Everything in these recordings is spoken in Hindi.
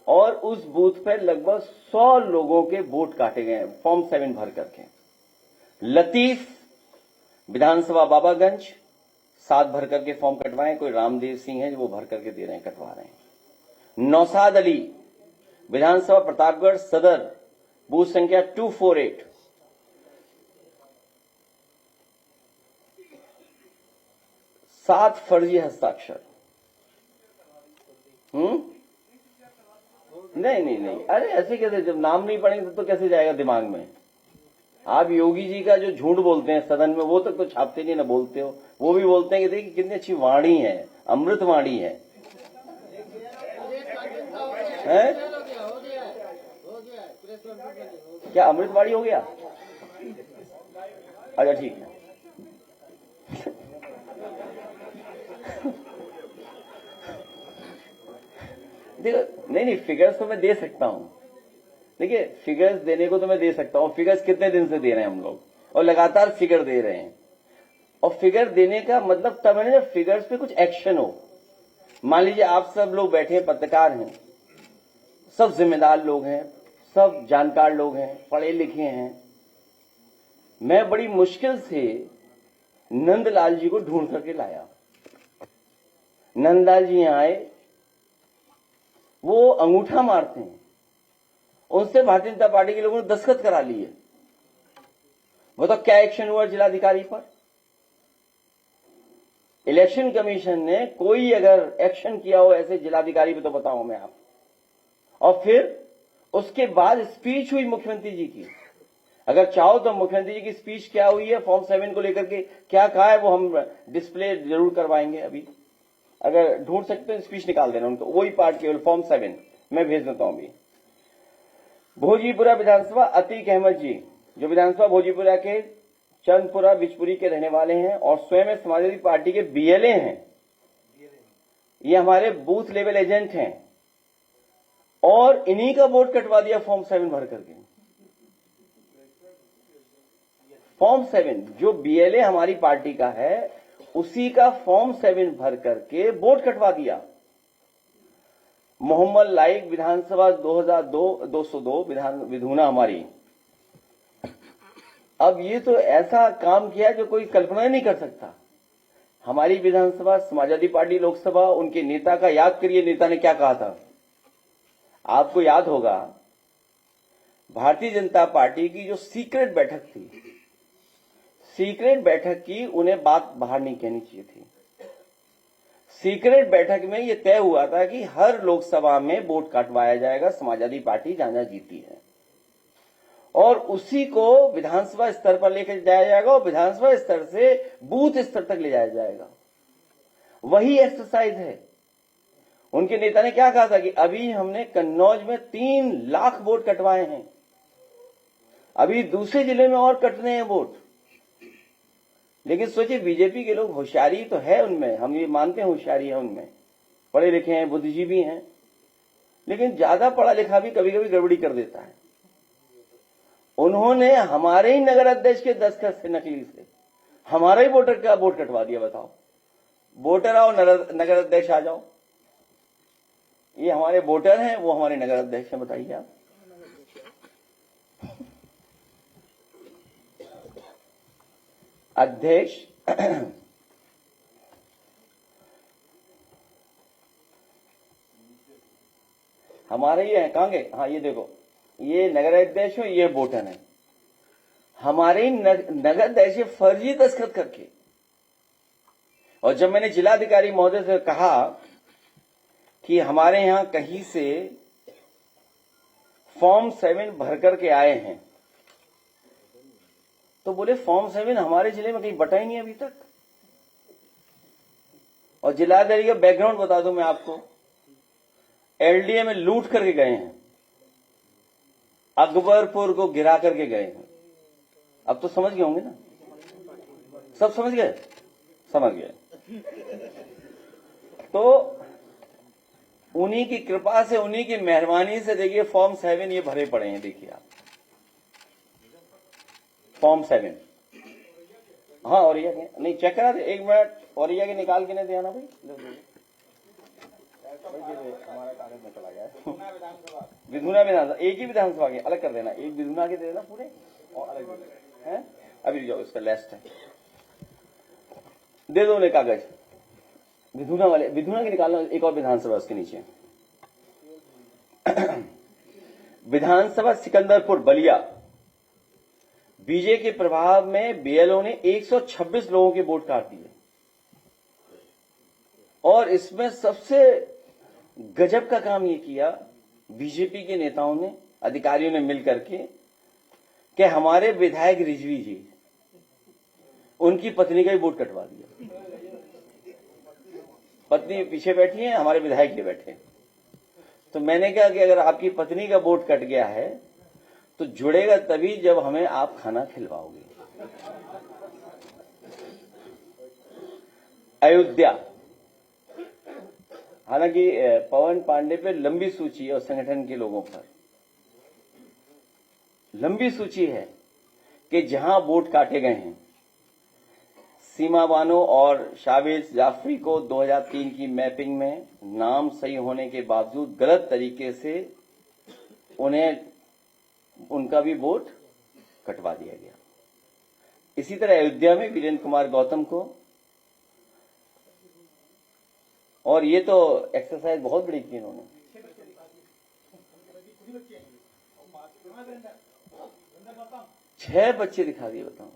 और उस बूथ पर लगभग 100 लोगों के वोट काटे गए फॉर्म 7 भर करके। लतीफ विधानसभा बाबागंज 7 भर करके फॉर्म कटवाए, कोई रामदेव सिंह है जो वो भर करके दे रहे हैं, कटवा रहे हैं। नौसाद अली विधानसभा प्रतापगढ़ सदर बूथ संख्या 248 7 फर्जी हस्ताक्षर। नहीं, अरे ऐसे कैसे, जब नाम नहीं पढ़ेंगे तो कैसे जाएगा दिमाग में। आप योगी जी का जो झूठ बोलते हैं सदन में वो तक तो छापते नहीं ना, बोलते हो। वो भी बोलते हैं कि देखिए कितनी अच्छी वाणी है, अमृत वाणी है। क्या अमृतवाणी हो गया? अच्छा ठीक है। देखो नहीं, फिगर्स तो मैं दे सकता हूं। देखिए फिगर्स देने को तो मैं दे सकता हूं। फिगर्स कितने दिन से दे रहे हैं हम लोग, और लगातार फिगर दे रहे हैं। और फिगर देने का मतलब तब है ना जब फिगर्स पे कुछ एक्शन हो। मान लीजिए आप सब लोग बैठे हैं, पत्रकार हैं, सब जिम्मेदार लोग हैं, सब जानकार लोग हैं, पढ़े लिखे हैं। मैं बड़ी मुश्किल से नंदलाल जी को ढूंढ करके लाया। नंदलाल जी यहां आए, वो अंगूठा मारते हैं, उनसे भारतीय जनता पार्टी के लोगों ने दस्तखत करा लिए। बताओ क्या एक्शन हुआ जिलाधिकारी पर? इलेक्शन कमीशन ने कोई अगर एक्शन किया हो ऐसे जिलाधिकारी पे तो बताओ मैं आप। और फिर उसके बाद स्पीच हुई मुख्यमंत्री जी की। अगर चाहो तो मुख्यमंत्री जी की स्पीच क्या हुई है, फॉर्म 7 को लेकर के क्या कहा है, वो हम डिस्प्ले जरूर करवाएंगे। अभी अगर ढूंढ सकते हैं स्पीच निकाल देना उनको, वही पार्ट केवल फॉर्म 7 मैं भेज देता हूं अभी। भोजीपुरा विधानसभा अतीक अहमद जी, जो विधानसभा भोजीपुरा के चंदपुरा बिजपुरी के रहने वाले हैं और स्वयं समाजवादी पार्टी के बीएलए हैं। ये हमारे बूथ लेवल एजेंट हैं और इन्हीं का वोट कटवा दिया फॉर्म 7 भर करके। फॉर्म 7 जो बीएलए हमारी पार्टी का है उसी का फॉर्म 7 भर करके वोट कटवा दिया। मोहम्मद लाइक विधानसभा 202 विधुना हमारी। अब ये तो ऐसा काम किया जो कोई कल्पना नहीं कर सकता। हमारी विधानसभा समाजवादी पार्टी लोकसभा, उनके नेता का याद करिए, नेता ने क्या कहा था। आपको याद होगा भारतीय जनता पार्टी की जो सीक्रेट बैठक थी, सीक्रेट बैठक की उन्हें बात बाहर नहीं कहनी चाहिए थी। सीक्रेट बैठक में यह तय हुआ था कि हर लोकसभा में वोट काटवाया जाएगा, समाजवादी पार्टी जहां जहां जीती है, और उसी को विधानसभा स्तर पर लेकर जाया जाएगा और विधानसभा स्तर से बूथ स्तर तक ले जाया जाएगा। वही एक्सरसाइज है। उनके नेता ने क्या कहा था कि अभी हमने कन्नौज में 3 लाख वोट कटवाए हैं, अभी दूसरे जिले में और कटने हैं वोट। लेकिन सोचिए बीजेपी के लोग, होशियारी तो है उनमें, हम ये मानते हैं होशियारी है उनमें, पढ़े लिखे हैं, बुद्धिजीवी हैं, लेकिन ज्यादा पढ़ा लिखा भी कभी कभी गड़बड़ी कर देता है। उन्होंने हमारे ही नगर अध्यक्ष के दस्तखत से, नकली से, हमारा ही वोटर का वोट कटवा दिया। बताओ, वोटर आओ नगर अध्यक्ष आ जाओ। ये हमारे वोटर हैं, वो हमारे नगर अध्यक्ष हैं, बताइए आप। अध्यक्ष हमारे ये हैं, कहां गए? हाँ ये देखो, ये नगर अध्यक्ष हो, ये वोटर है। हमारे नगर अध्यक्ष फर्जी दस्तखत करके। और जब मैंने जिलाधिकारी महोदय से कहा कि हमारे यहां कहीं से फॉर्म 7 भर करके आए हैं, तो बोले फॉर्म 7 हमारे जिले में कहीं बटा ही नहीं अभी तक। और जिलाधिकारी का बैकग्राउंड बता दूं मैं आपको, एलडीए में लूट करके गए हैं, अकबरपुर को गिरा करके गए हैं। अब तो समझ गए होंगे ना, सब समझ गए, समझ गए। तो उन्हीं की कृपा से, उन्हीं की मेहरबानी से देखिए फॉर्म 7 ये भरे पड़े हैं। देखिए आप फॉर्म 7। हाँ और ये नहीं चेक करा दे, 1 मिनट और ये निकाल के नहीं देना भाई। हमारा कागज में चला गया विधुना विधानसभा, एक ही विधानसभा के अलग कर देना, एक विधुना के दे देना पूरे और अलग है। अभी जाओ, इसका लिस्ट है, दे दो उन्हें कागज विधुना वाले, विधुना के निकालना, एक और विधानसभा उसके नीचे विधानसभा सिकंदरपुर बलिया, बीजेपी के प्रभाव में बीएलओ ने 126 लोगों के वोट काट दिए और इसमें सबसे गजब का काम ये किया बीजेपी के नेताओं ने, अधिकारियों ने मिलकर के, कि हमारे विधायक रिजवी जी, उनकी पत्नी का ही वोट कटवा दिया। पत्नी पीछे बैठी है, हमारे विधायक ये बैठे। तो मैंने कहा कि अगर आपकी पत्नी का वोट कट गया है तो जुड़ेगा तभी जब हमें आप खाना खिलवाओगे। अयोध्या, हालांकि पवन पांडे पे लंबी सूची है और संगठन के लोगों पर लंबी सूची है कि जहां वोट काटे गए हैं। सीमा बानो और शावेज जाफरी को 2003 की मैपिंग में नाम सही होने के बावजूद गलत तरीके से उनका भी वोट कटवा दिया गया। इसी तरह अयोध्या में वीरेंद्र कुमार गौतम को, और ये तो एक्सरसाइज बहुत बड़ी की इन्होंने, छह बच्चे दिखा दिए, बताओ,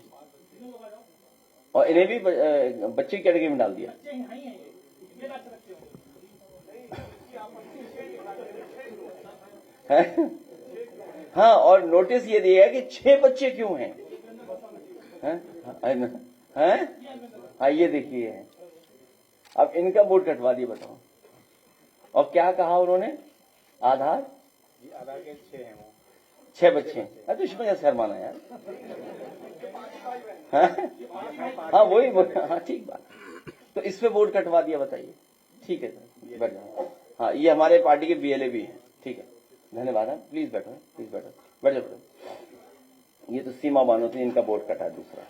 और इन्हें भी बच्चे की कैटेगरी में डाल दिया। हाँ, और नोटिस ये दिया है कि 6 बच्चे क्यों हैं? हाँ, ये देखिए, अब इनका वोट कटवा दिए, बताओ। और क्या कहा उन्होंने? आधार के 6 हैं, वो 6 बच्चे हैं। तो इसमें शर्माना यार। हाँ, वही, हाँ, ठीक बात। तो इस पे वोट कटवा दिया, बताइए। ठीक है सर, बैठ जाओ। हाँ, ये हमारे पार्टी के बीएलए भी हैं। ठीक है, धन्यवाद। है, प्लीज बैठो, प्लीज बैठो, बैठ जाओ। ये तो सीमा बानो थी, इनका वोट कटा दूसरा।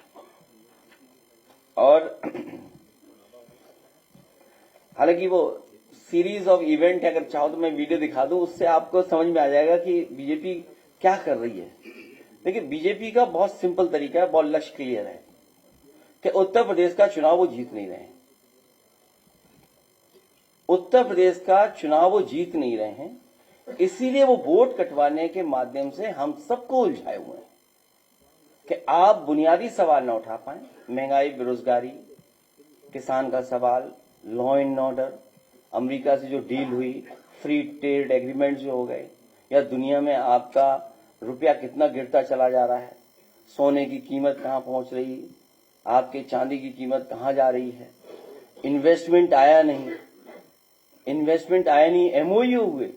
और हालांकि वो सीरीज ऑफ इवेंट, अगर चाहो तो मैं वीडियो दिखा दूं, उससे आपको समझ में आ जाएगा कि बीजेपी क्या कर रही है। देखिए, बीजेपी का बहुत सिंपल तरीका है, बहुत लक्ष्य क्लियर है कि उत्तर प्रदेश का चुनाव वो जीत नहीं रहे हैं। उत्तर प्रदेश का चुनाव वो जीत नहीं रहे हैं, इसीलिए वो वोट कटवाने के माध्यम से हम सबको उलझाए हुए हैं कि आप बुनियादी सवाल न उठा पाए। महंगाई, बेरोजगारी, किसान का सवाल, लॉ एंड ऑर्डर, अमेरिका से जो डील हुई, फ्री ट्रेड एग्रीमेंट जो हो गए, या दुनिया में आपका रुपया कितना गिरता चला जा रहा है, सोने की कीमत कहां पहुंच रही है, आपके चांदी की कीमत कहां जा रही है, इन्वेस्टमेंट आया नहीं, एमओयू हुए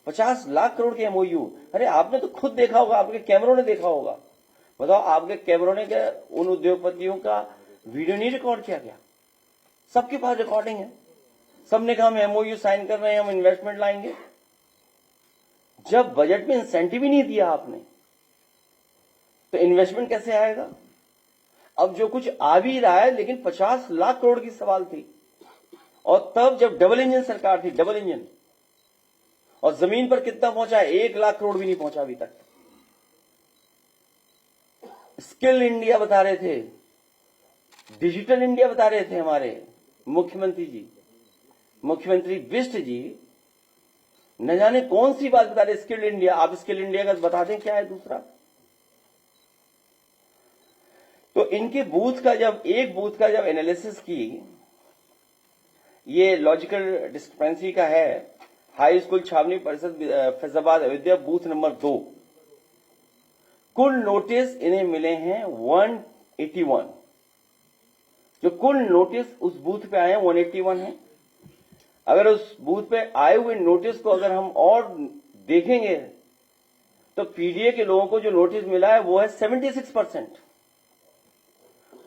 50 लाख करोड़ के एमओयू। अरे आपने तो खुद देखा होगा, आपके कैमरों ने देखा होगा। बताओ, आपके कैमरों ने क्या उन उद्योगपतियों का वीडियो नहीं रिकॉर्ड किया गया? सबके पास रिकॉर्डिंग है। सबने कहा हम एमओयू साइन कर रहे हैं, हम इन्वेस्टमेंट लाएंगे। जब बजट में इंसेंटिव ही नहीं दिया आपने, तो इन्वेस्टमेंट कैसे आएगा? अब जो कुछ आ भी रहा है, लेकिन 50 लाख करोड़ की सवाल थी, और तब जब डबल इंजन सरकार थी, डबल इंजन, और जमीन पर कितना पहुंचा है? 1 लाख करोड़ भी नहीं पहुंचा अभी तक। स्किल इंडिया बता रहे थे, डिजिटल इंडिया बता रहे थे हमारे मुख्यमंत्री जी, मुख्यमंत्री बिष्ट जी, न जाने कौन सी बात बता रहे। स्किल इंडिया, आप स्किल इंडिया का बता दें क्या है दूसरा। तो इनके बूथ का जब एनालिसिस की, ये लॉजिकल डिस्क्रिपेंसी का है। हाई स्कूल छावनी परिषद फैजाबाद अयोध्या, बूथ नंबर 2, कुल नोटिस इन्हें मिले हैं 181। जो कुल नोटिस उस बूथ पे आए हैं 181 है। अगर उस बूथ पे आए हुए नोटिस को अगर हम और देखेंगे तो पीडीए के लोगों को जो नोटिस मिला है वो है 76%।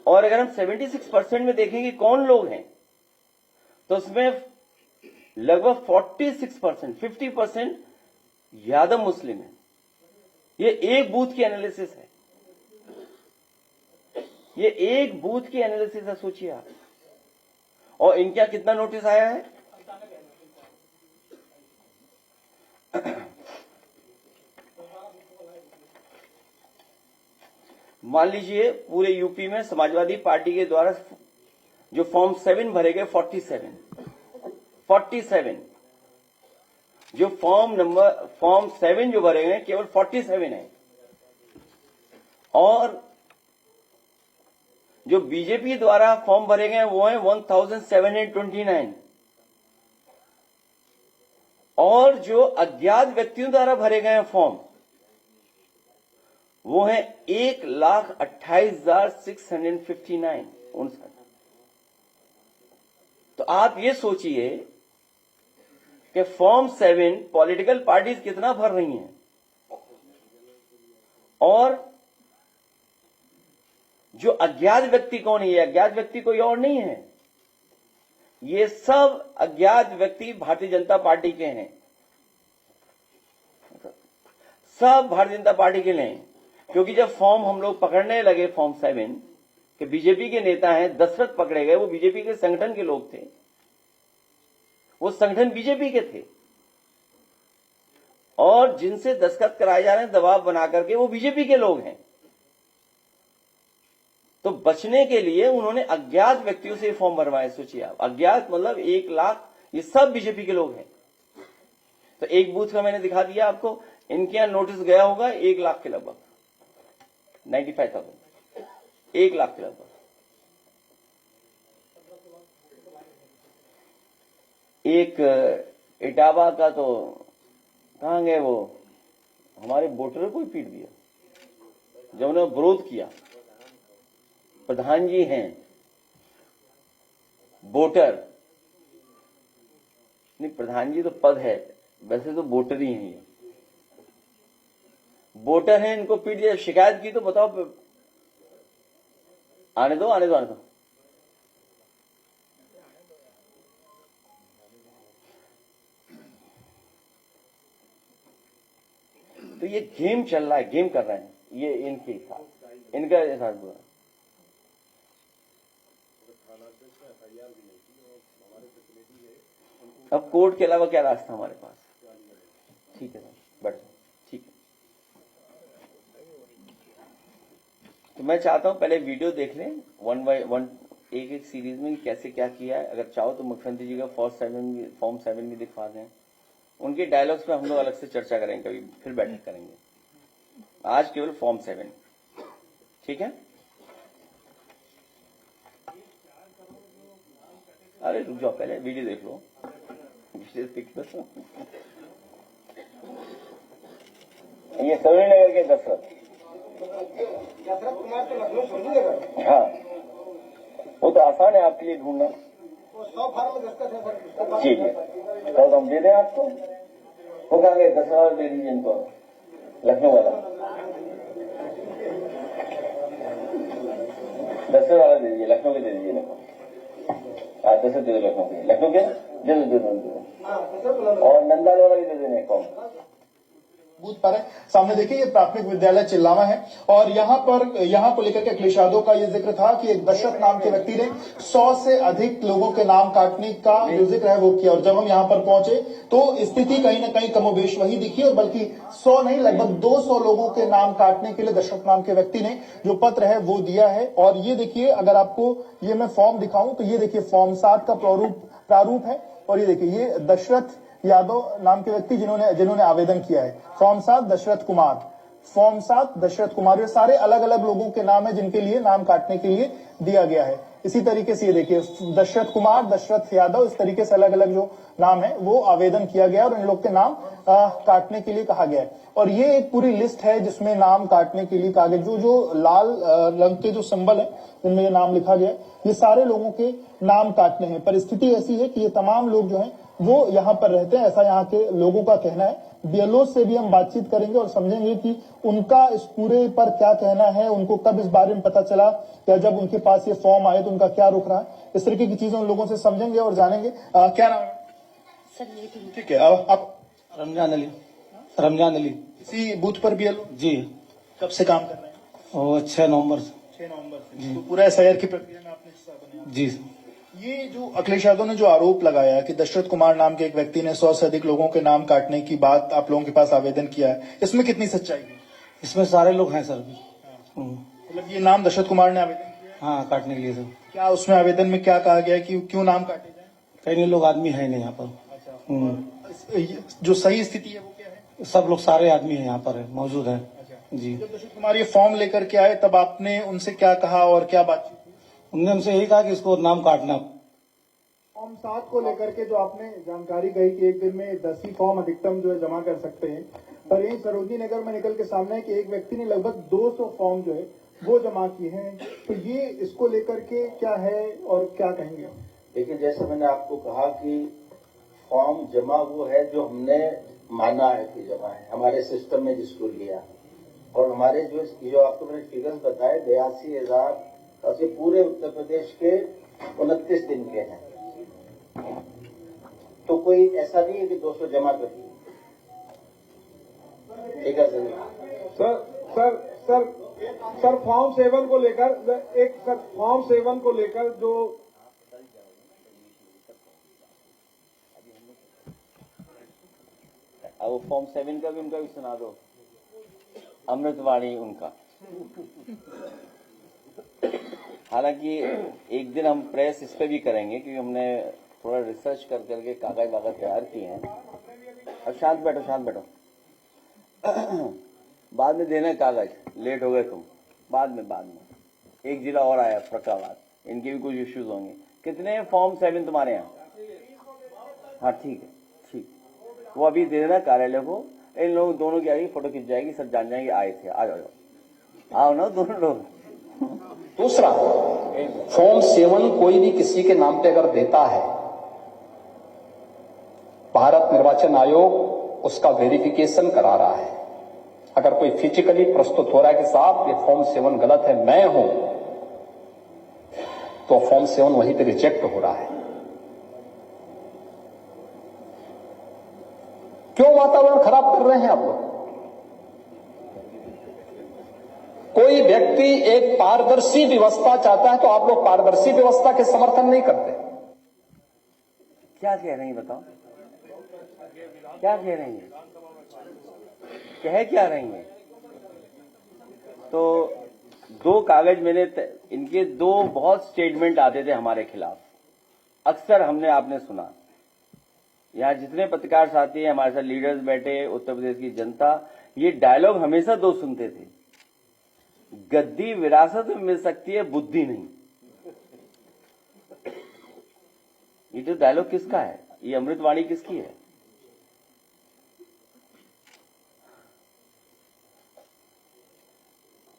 और अगर हम 76% में देखेंगे कौन लोग हैं, तो उसमें लगभग 46%, 50% यादव मुस्लिम है। ये एक बूथ की एनालिसिस है, ये एक बूथ की एनालिसिस है, सोचिए आप। और इनका कितना नोटिस आया है? मान लीजिए पूरे यूपी में समाजवादी पार्टी के द्वारा जो फॉर्म 7 भरे गए 47 जो फॉर्म 7 जो भरे गए केवल 47 है, और जो बीजेपी द्वारा फॉर्म भरे गए वो है 1729, और जो अज्ञात व्यक्तियों द्वारा भरे गए फॉर्म वो है 1,28,659। तो आप ये सोचिए कि फॉर्म 7 पॉलिटिकल पार्टीज कितना भर रही हैं, और जो अज्ञात व्यक्ति कौन है? ये अज्ञात व्यक्ति कोई और नहीं है, ये सब अज्ञात व्यक्ति भारतीय जनता पार्टी के हैं, सब भारतीय जनता पार्टी के हैं। क्योंकि जब फॉर्म हम लोग पकड़ने लगे फॉर्म 7 के बीजेपी के नेता हैं, दशरथ पकड़े गए, वो बीजेपी के संगठन के लोग थे, वो संगठन बीजेपी के थे, और जिनसे दस्तखत कराए जा रहे हैं दबाव बना करके वो बीजेपी के लोग हैं। तो बचने के लिए उन्होंने अज्ञात व्यक्तियों से फॉर्म भरवाए। सोचिए आप, अज्ञात मतलब 1 लाख, ये सब बीजेपी के लोग हैं। तो एक बूथ का मैंने दिखा दिया आपको, इनके यहां नोटिस गया होगा 1 लाख के लगभग, 95,000, 1 लाख के लगभग। एक इटावा का तो कहां गए वो, हमारे वोटर को ही पीट दिया जब उन्होंने विरोध किया। प्रधान जी हैं वोटर, नहीं प्रधान जी तो पद है, वैसे तो वोटर ही हैं, ये वोटर हैं, इनको पीट दिया। शिकायत की तो बताओ, आने दो आने दो आने दो। तो ये गेम चल रहा है, गेम कर रहे हैं ये इनके साथ, इनका साथ हुआ। अब कोर्ट के अलावा क्या रास्ता हमारे पास? ठीक है बट ठीक है। तो मैं चाहता हूं पहले वीडियो देख लें 1 बाय 1 एक सीरीज में कैसे क्या किया है। अगर चाहो तो मुख्यमंत्री जी का फॉर्म 7 भी दिखवा दें। उनके डायलॉग्स पे हम लोग अलग से चर्चा करेंगे, कभी फिर बैठक करेंगे। आज केवल फॉर्म 7, ठीक है। अरे रुक जाओ, पहले वीडियो देख लो, ये सरोज नगर के दशरथ कुमार तो लखनऊ सोनी नगर। हाँ, वो तो आसान है आपके लिए ढूंढना। 100 फार्म में दस्तखत है सर। जी जी, कल हम दे दें आपको। वो कहा गए 10 और दे दीजिए इनको, लखनऊ वाला 10 वाला दे दीजिए, लखनऊ के दे दीजिए इनको। 10 दे दो लखनऊ के, लखनऊ के दे दो और नंदाल वाला भी दे देने कौन बूथ पर है। सामने देखिए ये प्राथमिक विद्यालय चिल्लावा है, और यहाँ को लेकर के अखिलेश यादव का ये जिक्र था कि एक दशरथ नाम के व्यक्ति ने 100 से अधिक लोगों के नाम काटने का जो जिक्र है वो किया। और जब हम यहाँ पर पहुंचे तो स्थिति कहीं ना कहीं कमोबेश वही दिखी, और बल्कि 100 नहीं लगभग 200 लोगों के नाम काटने के लिए दशरथ नाम के व्यक्ति ने जो पत्र है वो दिया है। और ये देखिए, अगर आपको ये मैं फॉर्म दिखाऊं तो ये देखिए फॉर्म 7 का प्रारूप है, और ये देखिए ये दशरथ यादव नाम के व्यक्ति जिन्होंने आवेदन किया है। फॉर्म 7 दशरथ कुमार, ये सारे अलग अलग लोगों के नाम है जिनके लिए नाम काटने के लिए दिया गया है। इसी तरीके से ये देखिए दशरथ कुमार, दशरथ यादव, इस तरीके से अलग अलग जो नाम है वो आवेदन किया गया और इन लोग के नाम काटने के लिए कहा गया है। और ये एक पूरी लिस्ट है जिसमें नाम काटने के लिए कहा गया। जो लाल रंग के जो सिंबल है जिनमें ये नाम लिखा गया है, ये सारे लोगों के नाम काटने हैं। परिस्थिति ऐसी है कि ये तमाम लोग जो है वो यहाँ पर रहते हैं, ऐसा यहाँ के लोगों का कहना है। बीएलओ से भी हम बातचीत करेंगे और समझेंगे कि उनका इस पूरे पर क्या कहना है, उनको कब इस बारे में पता चला, या जब उनके पास ये फॉर्म आए तो उनका क्या रुख रहा है, इस तरीके की चीजें उन लोगों से समझेंगे और जानेंगे। क्या नाम है सर? ये ठीक है। आप रमजान अली इसी बूथ पर बीएलओ जी। कब से काम कर रहे हैं? और 6 नवंबर से। तो पूरा एसआईआर की प्रक्रिया में आपने हिस्सा बना जी। ये जो अखिलेश यादव ने जो आरोप लगाया कि दशरथ कुमार नाम के एक व्यक्ति ने 100 से अधिक लोगों के नाम काटने की बात आप लोगों के पास आवेदन किया है, इसमें कितनी सच्चाई है? इसमें सारे लोग हैं सर। मतलब ये नाम दशरथ कुमार ने आवेदन किया हाँ, काटने के लिए सर। क्या उसमें आवेदन में क्या कहा गया है कि क्यों नाम काटे जाए? कई नहीं, लोग आदमी है नहीं यहाँ पर। जो सही स्थिति है वो क्या है? सब लोग सारे आदमी हैं यहाँ पर है, मौजूद है जी। जब दशरथ कुमार ये फॉर्म लेकर के आए तब आपने उनसे क्या कहा और क्या बातचीत हुई? उनने हमसे यही कहा कि इसको नाम काटना। फॉर्म 7 को लेकर के जो आपने जानकारी कही कि एक दिन में 10 ही फॉर्म अधिकतम जो है जमा कर सकते हैं, पर यही सरोजनी नगर में निकल के सामने है कि एक व्यक्ति ने लगभग 200 फॉर्म जो है वो जमा किए हैं, तो ये इसको लेकर के क्या है और क्या कहेंगे? देखिए, जैसे मैंने आपको कहा कि फॉर्म जमा वो है जो हमने माना है कि जमा है, हमारे सिस्टम में जिसको लिया, और हमारे जो आपको मैंने फिगर्स बताए 82,000 से पूरे उत्तर प्रदेश के 29 दिन के हैं, तो कोई ऐसा नहीं है कि 200 जमा कर दिए। ठीक है सर फॉर्म 7 को लेकर फॉर्म 7 को लेकर जो अब वो फॉर्म 7 का भी उनका भी सुना दो, अमृतवाणी उनका। हालांकि एक दिन हम प्रेस इस पे भी करेंगे क्योंकि हमने थोड़ा रिसर्च कर करके कागज वागज तैयार किए हैं। अब शांत बैठो बाद में देना कागज, लेट हो गए तुम, बाद में एक जिला और आया फरक्काबाद, इनके भी कुछ इश्यूज होंगे। कितने फॉर्म 7 तुम्हारे यहाँ? हाँ ठीक है, ठीक, वो अभी दे देना कार्यालय को। इन लोग दोनों की आएगी, फोटो खिंच जाएगी, सब जान जाएंगे आए थे। आ जाओ, आओ ना दोनों लोग। दूसरा, फॉर्म 7 कोई भी किसी के नाम पे अगर देता है, भारत निर्वाचन आयोग उसका वेरिफिकेशन करा रहा है। अगर कोई फिजिकली प्रस्तुत हो रहा है कि साहब ये फॉर्म 7 गलत है, मैं हूं, तो फॉर्म 7 वहीं पे रिजेक्ट हो रहा है। क्यों वातावरण खराब कर रहे हैं आप लोग? कोई व्यक्ति एक पारदर्शी व्यवस्था चाहता है तो आप लोग पारदर्शी व्यवस्था के समर्थन नहीं करते। क्या कह रही हैं बताओ, क्या कह रही हैं, कह क्या रही हैं? तो दो कागज मैंने इनके दो बहुत स्टेटमेंट आते थे हमारे खिलाफ, अक्सर हमने आपने सुना। यहाँ जितने पत्रकार साथी हैं, हमारे साथ लीडर्स बैठे, उत्तर प्रदेश की जनता, ये डायलॉग हमेशा दो सुनते थे, गद्दी विरासत में मिल सकती है, बुद्धि नहीं। ये जो डायलॉग किसका है? ये अमृतवाणी किसकी है?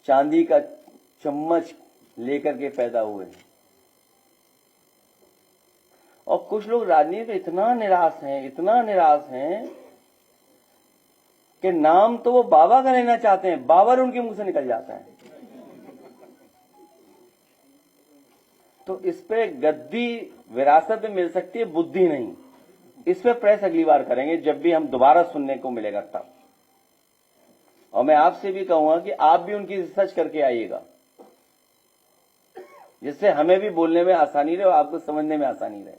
चांदी का चम्मच लेकर के पैदा हुए हैं। और कुछ लोग राजनीति में इतना निराश हैं कि नाम तो वो बाबा का लेना चाहते हैं, बाबर उनके मुंह से निकल जाता है। तो इस पे गद्दी विरासत में मिल सकती है, बुद्धि नहीं। इस पे प्रेस अगली बार करेंगे जब भी हम दोबारा सुनने को मिलेगा तब। और मैं आपसे भी कहूंगा कि आप भी उनकी रिसर्च करके आइएगा, जिससे हमें भी बोलने में आसानी रहे और आपको समझने में आसानी रहे।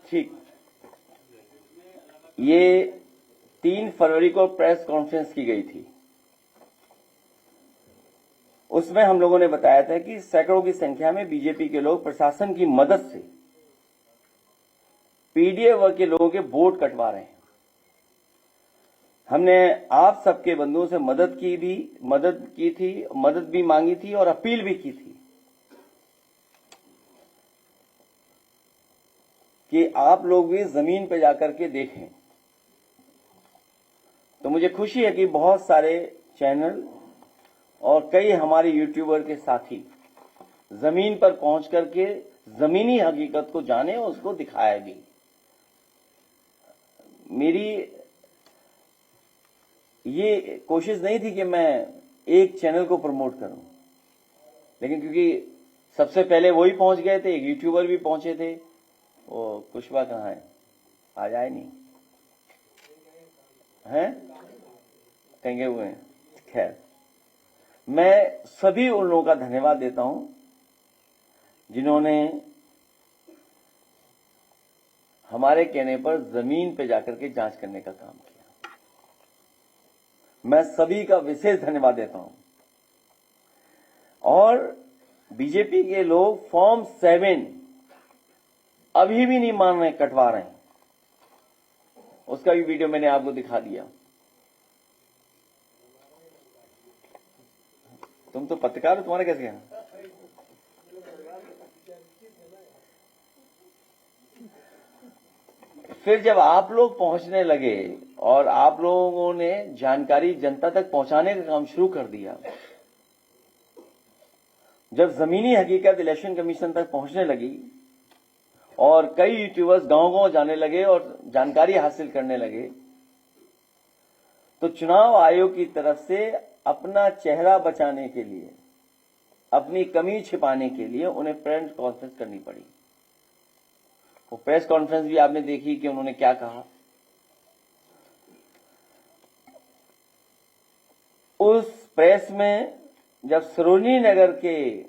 ठीक, ये 3 फरवरी को प्रेस कॉन्फ्रेंस की गई थी। उसमें हम लोगों ने बताया था कि सैकड़ों की संख्या में बीजेपी के लोग प्रशासन की मदद से पीडीए वर्ग के लोगों के वोट कटवा रहे हैं। हमने आप सबके बंधुओं से मदद भी मांगी थी और अपील भी की थी कि आप लोग भी जमीन पर जाकर के देखें। तो मुझे खुशी है कि बहुत सारे चैनल और कई हमारे यूट्यूबर के साथी जमीन पर पहुंच करके जमीनी हकीकत को जाने और उसको दिखाया भी। मेरी ये कोशिश नहीं थी कि मैं एक चैनल को प्रमोट करूं, लेकिन क्योंकि सबसे पहले वही पहुंच गए थे, एक यूट्यूबर भी पहुंचे थे, वो कुशवा कहाँ है, आज आए नहीं हैं, कहेंगे हुए हैं। खैर, मैं सभी उन लोगों का धन्यवाद देता हूं जिन्होंने हमारे कहने पर जमीन पे जाकर के जांच करने का काम किया। मैं सभी का विशेष धन्यवाद देता हूं। और बीजेपी के लोग फॉर्म 7 अभी भी नहीं मान रहे, कटवा रहे हैं। उसका भी वीडियो मैंने आपको दिखा दिया। तुम तो पत्रकार हो, तुम्हारा कैसे कहना? फिर जब आप लोग पहुंचने लगे और आप लोगों ने जानकारी जनता तक पहुंचाने का काम शुरू कर दिया, जब जमीनी हकीकत इलेक्शन कमीशन तक पहुंचने लगी और कई यूट्यूबर्स गांव-गांव जाने लगे और जानकारी हासिल करने लगे, तो चुनाव आयोग की तरफ से अपना चेहरा बचाने के लिए, अपनी कमी छिपाने के लिए उन्हें प्रेस कॉन्फ्रेंस करनी पड़ी। वो प्रेस कॉन्फ्रेंस भी आपने देखी कि उन्होंने क्या कहा। उस प्रेस में जब सरोजनी नगर के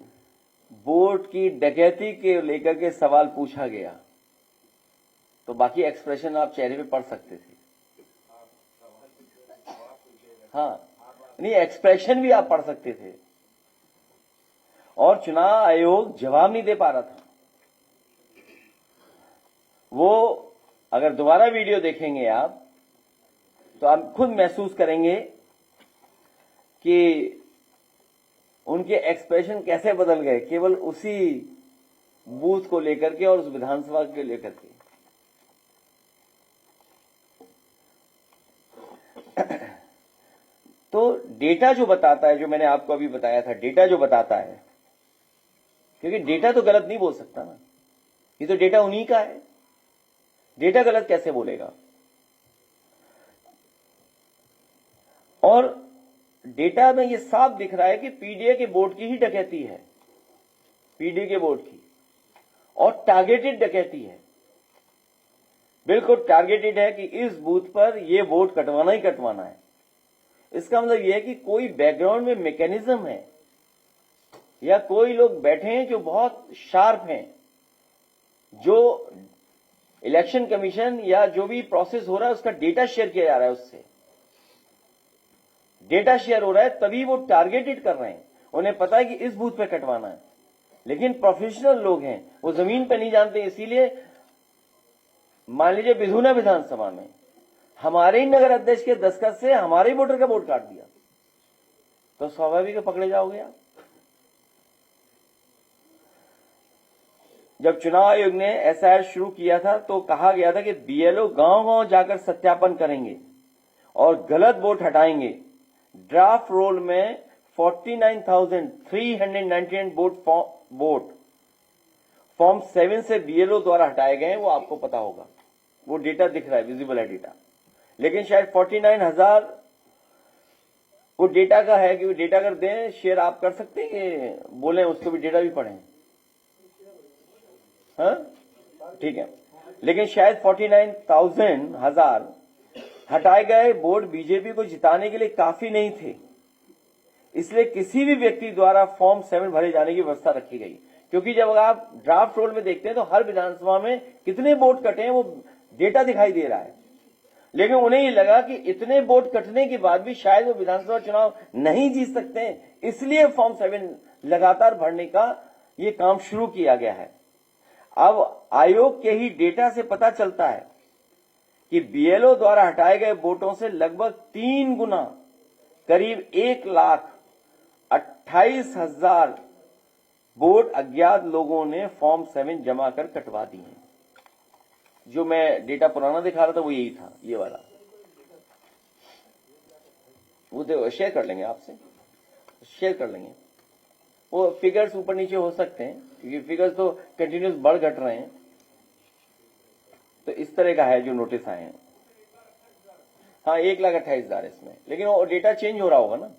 वोट की डकैती के लेकर के सवाल पूछा गया, तो बाकी एक्सप्रेशन आप चेहरे पे पढ़ सकते थे। हाँ, नहीं, एक्सप्रेशन भी आप पढ़ सकते थे। और चुनाव आयोग जवाब नहीं दे पा रहा था। वो अगर दोबारा वीडियो देखेंगे आप, तो आप खुद महसूस करेंगे कि उनके एक्सप्रेशन कैसे बदल गए केवल उसी बूथ को लेकर के और उस विधानसभा के लेकर के। तो डेटा जो बताता है, जो मैंने आपको अभी बताया था, डेटा जो बताता है, क्योंकि डेटा तो गलत नहीं बोल सकता ना, ये तो डेटा उन्हीं का है, डेटा गलत कैसे बोलेगा? और डेटा में ये साफ दिख रहा है कि पीडीए के वोट की ही डकैती है, पीडीए के वोट की, और टारगेटेड डकैती है, बिल्कुल टारगेटेड है कि इस बूथ पर ये वोट कटवाना ही कटवाना है। इसका मतलब यह है कि कोई बैकग्राउंड में मैकेनिज्म है या कोई लोग बैठे हैं जो बहुत शार्प हैं, जो इलेक्शन कमीशन या जो भी प्रोसेस हो रहा है उसका डेटा शेयर किया जा रहा है, उससे डेटा शेयर हो रहा है, तभी वो टारगेटेड कर रहे हैं। उन्हें पता है कि इस बूथ पे कटवाना है, लेकिन प्रोफेशनल लोग हैं, वो जमीन पे नहीं जानते। इसीलिए मान लीजिए बिधुना विधानसभा में हमारे ही नगर अध्यक्ष के दस्तखत से हमारे ही वोटर का वोट काट दिया, तो स्वाभाविक है पकड़े जाओगे आप। जब चुनाव आयोग ने एसआईआर शुरू किया था तो कहा गया था कि बीएलओ गांव-गांव जाकर सत्यापन करेंगे और गलत वोट हटाएंगे। ड्राफ्ट रोल में 49,399 वोट फॉर्म 7 से बीएलओ द्वारा हटाए गए हैं, वो आपको पता होगा, वो डेटा दिख रहा है, विजिबल है डेटा। लेकिन शायद 49,000 वो डेटा का है कि वो डेटा अगर दें शेयर आप कर सकते हैं, बोले उसको भी डेटा भी पढ़ें। हाँ ठीक है, लेकिन शायद 49,000 हटाए गए वोट बीजेपी को जिताने के लिए काफी नहीं थे, इसलिए किसी भी व्यक्ति द्वारा फॉर्म 7 भरे जाने की व्यवस्था रखी गई। क्योंकि जब आप ड्राफ्ट रोल में देखते हैं तो हर विधानसभा में कितने वोट कटे हैं वो डेटा दिखाई दे रहा है, लेकिन उन्हें ये लगा कि इतने वोट कटने के बाद भी शायद वो विधानसभा चुनाव नहीं जीत सकते हैं, इसलिए फॉर्म 7 लगातार भरने का ये काम शुरू किया गया है। अब आयोग के ही डेटा से पता चलता है कि बीएलओ द्वारा हटाए गए वोटों से लगभग 3 गुना, करीब 1,28,000 वोट अज्ञात लोगों ने फॉर्म 7 जमा कर कटवा दी हैं। जो मैं डेटा पुराना दिखा रहा था वो यही था, ये वाला, वो शेयर कर लेंगे आपसे, शेयर कर लेंगे। वो फिगर्स ऊपर नीचे हो सकते हैं क्योंकि फिगर्स तो कंटिन्यूस बढ़ घट रहे हैं, तो इस तरह का है जो नोटिस आए हैं। हाँ 1,28,000 इसमें, लेकिन वो डेटा चेंज हो रहा होगा ना,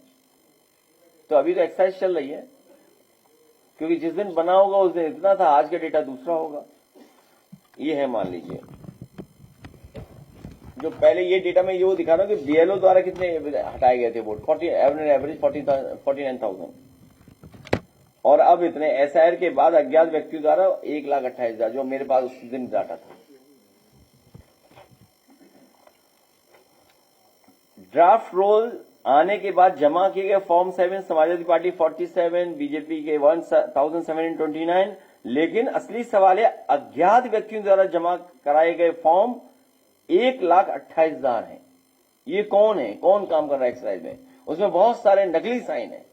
तो अभी तो एक्सरसाइज चल रही है, क्योंकि जिस दिन बना होगा उस दिन इतना था, आज का डेटा दूसरा होगा। ये है, मान लीजिए जो पहले ये डेटा में ये वो दिखा रहा हूं कि बीएलओ द्वारा कितने हटाए गए थे वोट, एवरेज 49,000, और अब इतने एसआईआर के बाद अज्ञात व्यक्तियों द्वारा 1,28,000 जो मेरे पास उस दिन डाटा था। ड्राफ्ट रोल आने के बाद जमा किए गए फॉर्म 7 समाजवादी पार्टी 47, बीजेपी के 1729, लेकिन असली सवाल है अज्ञात व्यक्तियों द्वारा जमा कराए गए फॉर्म 1,28,000 हैं। ये कौन है, कौन काम कर रहा है एक्सरसाइज में? उसमें बहुत सारे नकली साइन है।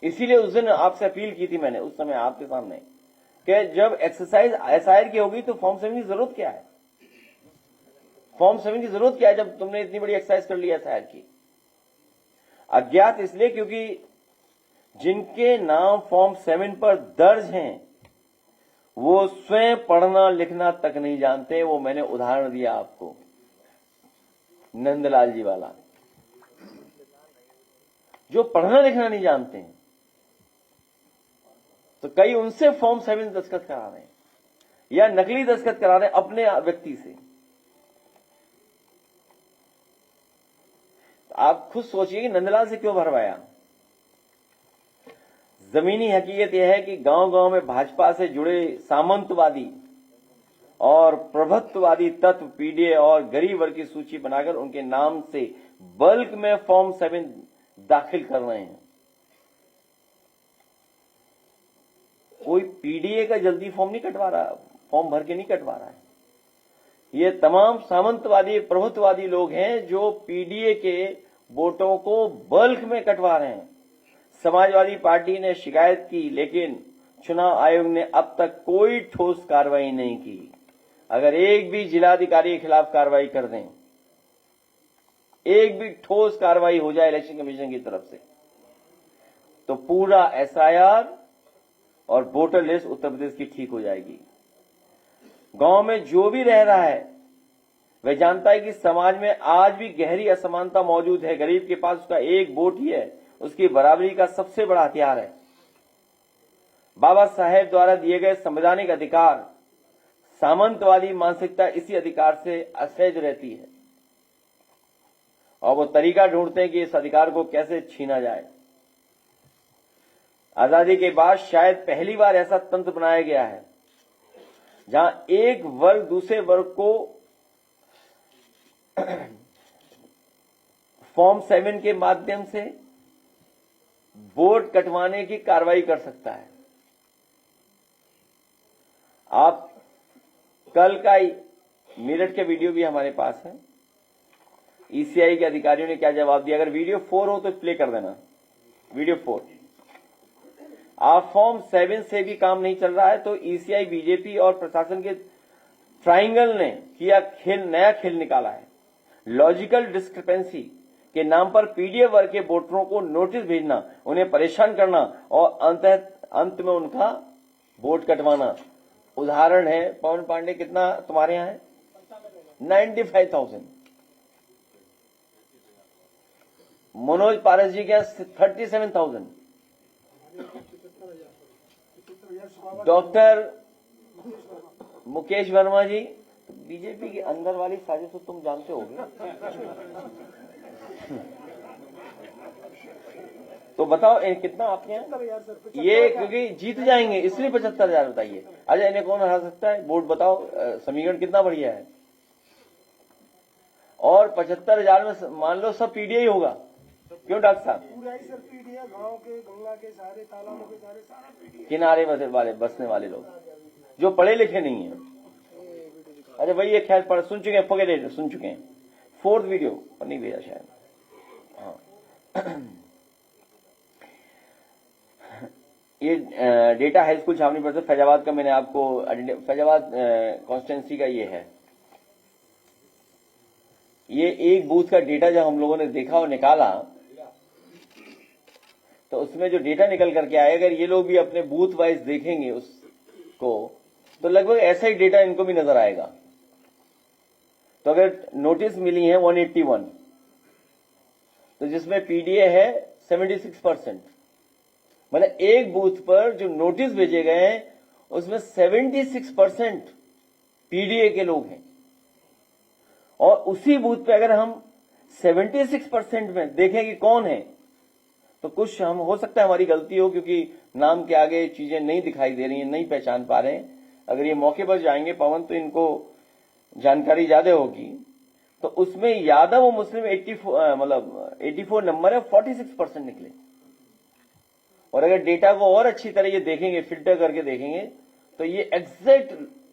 इसीलिए उस दिन आपसे अपील की थी मैंने उस समय आपके सामने कि जब एक्सरसाइज एसआईआर की होगी तो फॉर्म 7 की जरूरत क्या है? फॉर्म 7 की जरूरत क्या है जब तुमने इतनी बड़ी एक्सरसाइज कर ली एसआईआर की? अज्ञात इसलिए क्योंकि जिनके नाम फॉर्म 7 पर दर्ज हैं वो स्वयं पढ़ना लिखना तक नहीं जानते। वो मैंने उदाहरण दिया आपको, नंदलाल जी वाला, जो पढ़ना लिखना नहीं जानते हैं, तो कई उनसे फॉर्म 7 दस्तखत करा रहे हैं या नकली दस्तखत करा रहे हैं अपने व्यक्ति से। तो आप खुद सोचिए कि नंदलाल से क्यों भरवाया। जमीनी हकीकत यह है कि गांव-गांव में भाजपा से जुड़े सामंतवादी और प्रभुत्ववादी तत्व पीडीए और गरीब वर्ग की सूची बनाकर उनके नाम से बल्क में फॉर्म 7 दाखिल कर रहे हैं। कोई पीडीए का जल्दी फॉर्म नहीं कटवा रहा, फॉर्म भर के नहीं कटवा रहा है। ये तमाम सामंतवादी प्रभुत्ववादी लोग हैं जो पीडीए के वोटों को बल्क में कटवा रहे हैं। समाजवादी पार्टी ने शिकायत की, लेकिन चुनाव आयोग ने अब तक कोई ठोस कार्रवाई नहीं की। अगर एक भी जिलाधिकारी के खिलाफ कार्रवाई कर दें, एक भी ठोस कार्रवाई हो जाए इलेक्शन कमीशन की तरफ से, तो पूरा एसआईआर और वोटर लिस्ट उत्तर प्रदेश की ठीक हो जाएगी। गांव में जो भी रह रहा है वह जानता है कि समाज में आज भी गहरी असमानता मौजूद है। गरीब के पास उसका एक वोट ही है, उसकी बराबरी का सबसे बड़ा हथियार है। बाबा साहेब द्वारा दिए गए संवैधानिक अधिकार, सामंतवादी मानसिकता इसी अधिकार से असहज रहती है और वो तरीका ढूंढते हैं कि इस अधिकार को कैसे छीना जाए। आजादी के बाद शायद पहली बार ऐसा तंत्र बनाया गया है जहां एक वर्ग दूसरे वर्ग को फॉर्म 7 के माध्यम से वोट कटवाने की कार्रवाई कर सकता है। आप कल का मेरठ के वीडियो भी हमारे पास है। ईसीआई के अधिकारियों ने क्या जवाब दिया। अगर वीडियो 4 हो तो प्ले कर देना, वीडियो 4। आप फॉर्म 7 से भी काम नहीं चल रहा है तो ईसीआई, बीजेपी और प्रशासन के ट्राइंगल ने किया नया खेल निकाला है। लॉजिकल डिस्क्रिपेंसी के नाम पर पीडीए वर्ग के वोटरों को नोटिस भेजना, उन्हें परेशान करना और अंत में उनका वोट कटवाना। उदाहरण है पवन पांडे, कितना तुम्हारे यहां है? 95,000। मनोज पारस जी के यहां 37,000। डॉक्टर मुकेश वर्मा जी, बीजेपी के अंदर वाली साजिश तो तुम जानते होगे, तो बताओ कितना आपके यहाँ? ये क्योंकि जीत जाएंगे इसलिए 75,000 बताइए। अच्छा, इन्हें कौन हरा सकता है? वोट बताओ, समीकरण कितना बढ़िया है। और 75,000 में मान लो सब पीडीए ही होगा। क्यों डॉक्टर साहब? पूरा ही सर पीडीए, गांव के, गंगा के सारे तालाबों के सारा पीडीए। किनारे बसने वाले लोग जो पढ़े लिखे नहीं है। अच्छा भाई, ये खैर पढ़ सुन चुके हैं, फॉरगेट इट, सुन चुके हैं। 4th वीडियो पर नहीं भेजा शायद। हाँ। ये डेटा हाई स्कूल छावनी परिषद फैजाबाद का मैंने आपको फैजाबाद कॉन्स्टिट्यूंसी का ये है। ये एक बूथ का डेटा जब हम लोगों ने देखा और निकाला तो उसमें जो डेटा निकल करके आया, अगर ये लोग भी अपने बूथ वाइज देखेंगे उसको तो लगभग ऐसा ही डेटा इनको भी नजर आएगा। तो अगर नोटिस मिली है 181, तो जिसमें पीडीए है 76%, मतलब एक बूथ पर जो नोटिस भेजे गए हैं उसमें 76% पीडीए के लोग हैं। और उसी बूथ पे अगर हम 76% में देखें कि कौन है, तो कुछ हम हो सकता है हमारी गलती हो, क्योंकि नाम के आगे चीजें नहीं दिखाई दे रही हैं, नहीं पहचान पा रहे हैं। अगर ये मौके पर जाएंगे पवन तो इनको जानकारी ज्यादा होगी। तो उसमें यादव और मुस्लिम 84 नंबर है, 46% निकले। और अगर डेटा को और अच्छी तरह ये देखेंगे, फिल्टर करके देखेंगे, तो ये एग्जैक्ट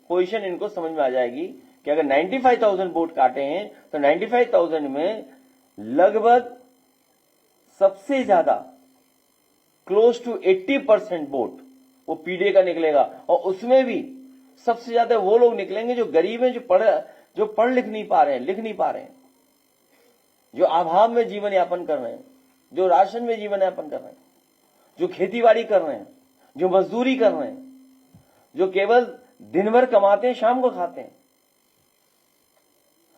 पोजीशन इनको समझ में आ जाएगी कि अगर 95,000 वोट काटे हैं तो 95,000 में लगभग सबसे ज्यादा क्लोज टू 80% वोट वो पीडीए का निकलेगा। और उसमें भी सबसे ज्यादा वो लोग निकलेंगे जो गरीब हैं, जो पढ़ लिख नहीं पा रहे हैं, जो अभाव में जीवन यापन कर रहे हैं, जो राशन में जीवन यापन कर रहे हैं, जो खेतीबाड़ी कर रहे हैं, जो मजदूरी कर रहे हैं, जो केवल दिन भर कमाते हैं, शाम को खाते हैं।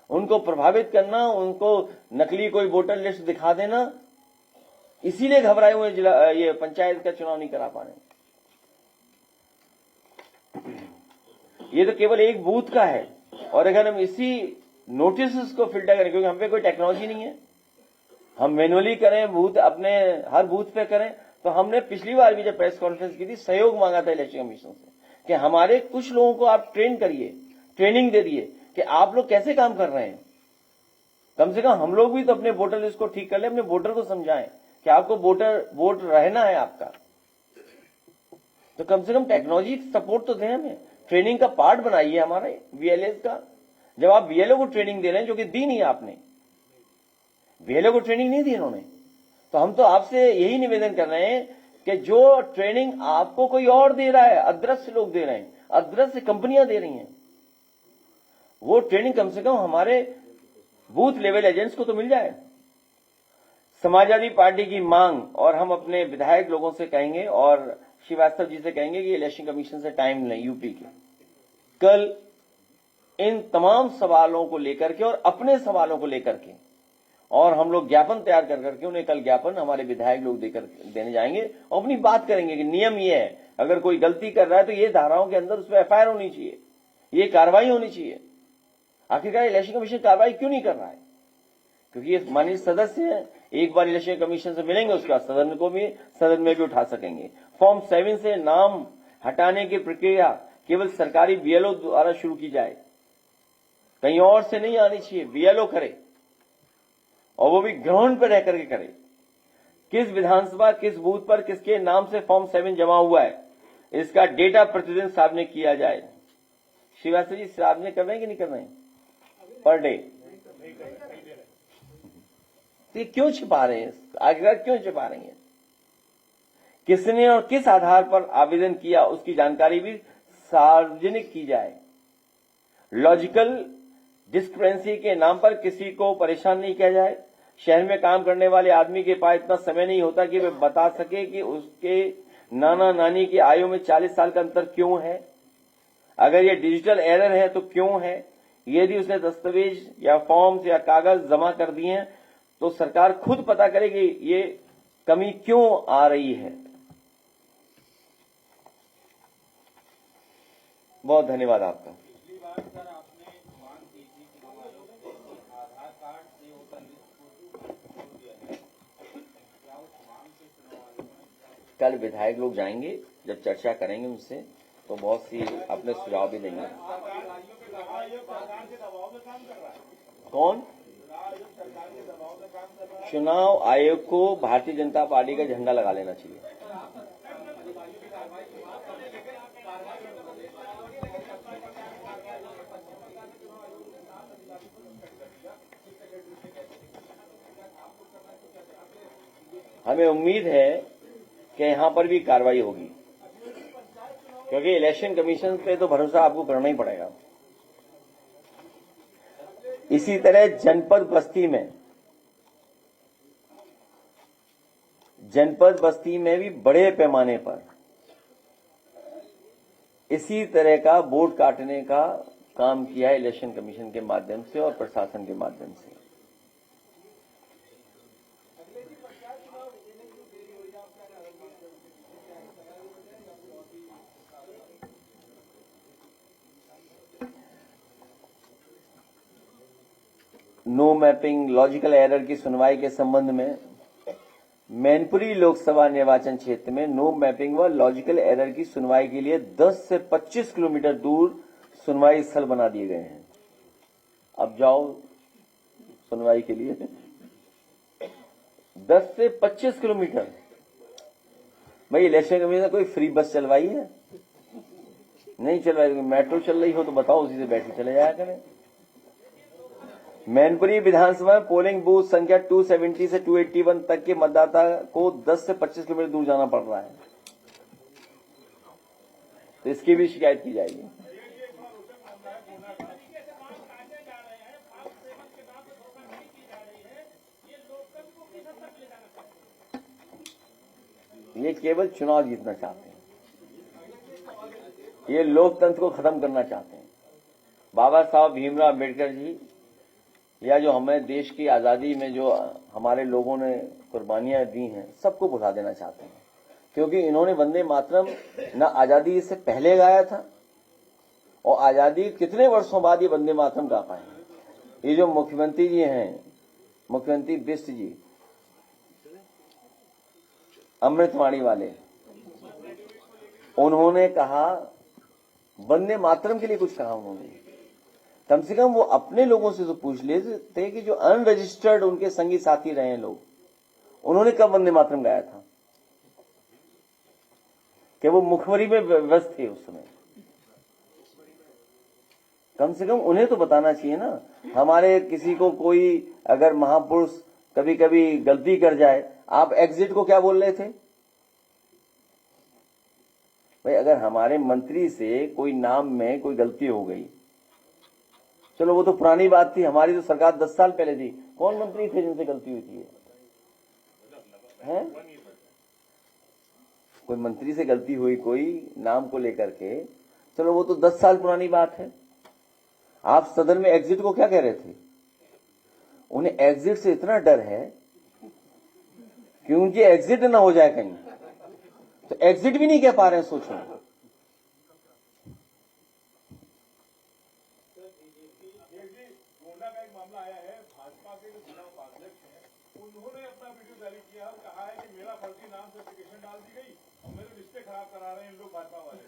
उनको प्रभावित करना, उनको नकली कोई वोटर लिस्ट दिखा देना, इसीलिए घबराए हुए ये पंचायत का चुनाव नहीं करा पा रहे। ये तो केवल एक बूथ का है, और अगर हम इसी नोटिस को फिल्टर करें, क्योंकि हम पे कोई टेक्नोलॉजी नहीं है, हम मैनुअली करें, बूथ अपने हर बूथ पे करें, तो हमने पिछली बार भी जब प्रेस कॉन्फ्रेंस की थी, सहयोग मांगा था इलेक्शन कमीशन से कि हमारे कुछ लोगों को आप ट्रेन करिए, ट्रेनिंग दे दिए कि आप लोग कैसे काम कर रहे हैं। कम से कम हम लोग भी तो अपने वोटर लिस्ट को ठीक कर ले, अपने वोटर को समझाएं कि आपको वोट रहना है आपका, तो कम से कम टेक्नोलॉजी सपोर्ट तो दें हमें, ट्रेनिंग का पार्ट बनाइए हमारे वीएलएस का। जब आप वीएलओ को ट्रेनिंग दे रहे हैं, जो कि दी नहीं आपने, वीएलओ को ट्रेनिंग नहीं दी इन्होंने, तो हम तो आपसे यही निवेदन कर रहे हैं कि जो ट्रेनिंग आपको कोई और दे रहा है, अदृश्य लोग दे रहे हैं, अदृश्य कंपनियां दे रही हैं, वो ट्रेनिंग कम से कम हमारे बूथ लेवल एजेंट्स को तो मिल जाए। समाजवादी पार्टी की मांग, और हम अपने विधायक लोगों से कहेंगे और श्रीवास्तव जी से कहेंगे कि इलेक्शन कमीशन से टाइम लें यूपी के, कल इन तमाम सवालों को लेकर के और अपने सवालों को लेकर के, और हम लोग ज्ञापन तैयार कर करके उन्हें कल ज्ञापन हमारे विधायक लोग देने जाएंगे और अपनी बात करेंगे कि नियम ये है, अगर कोई गलती कर रहा है तो ये धाराओं के अंदर उस पर एफआईआर होनी चाहिए, ये कार्रवाई होनी चाहिए। आखिरकार इलेक्शन कमीशन कार्रवाई क्यों नहीं कर रहा है? क्योंकि ये माननीय सदस्य हैं, एक बार इलेक्शन कमीशन से मिलेंगे, उसके बाद सदन में भी उठा सकेंगे। फॉर्म 7 से नाम हटाने की प्रक्रिया केवल सरकारी बीएलओ द्वारा शुरू की जाए, कहीं और से नहीं आनी चाहिए, बीएलओ करे, और वो भी ग्राउंड पर रह करके करे। किस विधानसभा, किस बूथ पर किसके नाम से फॉर्म 7 जमा हुआ है, इसका डेटा प्रतिदिन सामने किया जाए। श्रीवास्तव जी सामने कर रहे हैं कि नहीं कर रहे हैं पर डे? तो ये क्यों छिपा रहे हैं? आखिरकार क्यों छिपा रहे हैं? किसने और किस आधार पर आवेदन किया, उसकी जानकारी भी सार्वजनिक की जाए। लॉजिकल डिस्क्रिपेंसी के नाम पर किसी को परेशान नहीं किया जाए। शहर में काम करने वाले आदमी के पास इतना समय नहीं होता कि वे बता सके कि उसके नाना नानी की आयु में 40 साल का अंतर क्यों है, अगर ये डिजिटल एरर है तो क्यों है। यदि उसने दस्तावेज या फॉर्म्स या कागज जमा कर दिए हैं तो सरकार खुद पता करे कि ये कमी क्यों आ रही है। बहुत धन्यवाद आपका। कल विधायक लोग जाएंगे, जब चर्चा करेंगे उनसे तो बहुत सी अपने सुझाव भी देंगे। कौन? चुनाव आयोग को भारतीय जनता पार्टी का झंडा लगा लेना चाहिए। हमें उम्मीद है कि यहां पर भी कार्रवाई होगी, क्योंकि इलेक्शन कमीशन पे तो भरोसा आपको करना ही पड़ेगा। इसी तरह जनपद बस्ती में भी बड़े पैमाने पर इसी तरह का वोट काटने का काम किया है इलेक्शन कमीशन के माध्यम से और प्रशासन के माध्यम से। नो मैपिंग लॉजिकल एरर की सुनवाई के संबंध में मैनपुरी लोकसभा निर्वाचन क्षेत्र में नो मैपिंग व लॉजिकल एरर की सुनवाई के लिए 10 से 25 किलोमीटर दूर सुनवाई स्थल बना दिए गए हैं। अब जाओ सुनवाई के लिए 10 से 25 किलोमीटर। भाई इलेक्शन कमीशन ने कोई फ्री बस चलवाई है? नहीं चलवाई। मेट्रो चल रही हो तो बताओ, उसी से बैठ के चले जाया करें। मैनपुरी विधानसभा में पोलिंग बूथ संख्या 270 से 281 तक के मतदाता को 10 से 25 किलोमीटर दूर जाना पड़ रहा है, तो इसकी भी शिकायत की जाएगी। ये केवल चुनाव जीतना चाहते हैं, ये लोकतंत्र को खत्म करना चाहते हैं। बाबा साहब भीमराव अम्बेडकर जी या जो हमें देश की आजादी में जो हमारे लोगों ने कुर्बानियां दी हैं, सबको भुला देना चाहते हैं, क्योंकि इन्होंने वंदे मातरम न आजादी से पहले गाया था और आजादी कितने वर्षों बाद ये वंदे मातरम गा पाए। ये जो मुख्यमंत्री जी हैं, मुख्यमंत्री बिष्ट जी, अमृतवाणी वाले, उन्होंने कहा वंदे मातरम के लिए कुछ कहा उन्होंने। कम से कम वो अपने लोगों से तो पूछ लेते कि जो अनरजिस्टर्ड उनके संगी साथी रहे हैं लोग, उन्होंने कब वंदे मातरम गाया था, कि वो मुखबरी में व्यस्त थे उस समय। कम से कम उन्हें तो बताना चाहिए ना। हमारे किसी को कोई अगर महापुरुष कभी कभी गलती कर जाए, आप एग्जिट को क्या बोल रहे थे भाई? अगर हमारे मंत्री से कोई नाम में कोई गलती हो गई, चलो वो तो पुरानी बात थी, हमारी तो सरकार 10 साल पहले थी। कौन मंत्री थे जिनसे गलती हुई थी? है कोई मंत्री से गलती हुई कोई नाम को लेकर के, चलो वो तो 10 साल पुरानी बात है। आप सदन में एग्जिट को क्या कह रहे थे? उन्हें एग्जिट से इतना डर है कि उनकी एग्जिट ना हो जाए कहीं, तो एग्जिट भी नहीं कह पा रहे हैं। सोचो, उन्होंने अपना वीडियो जारी किया और कहा है कि मेरा फर्जी नाम से एप्लीकेशन डाल दी गई और मेरे रिश्ते खराब करा रहे हैं इन लोग भाजपा वाले।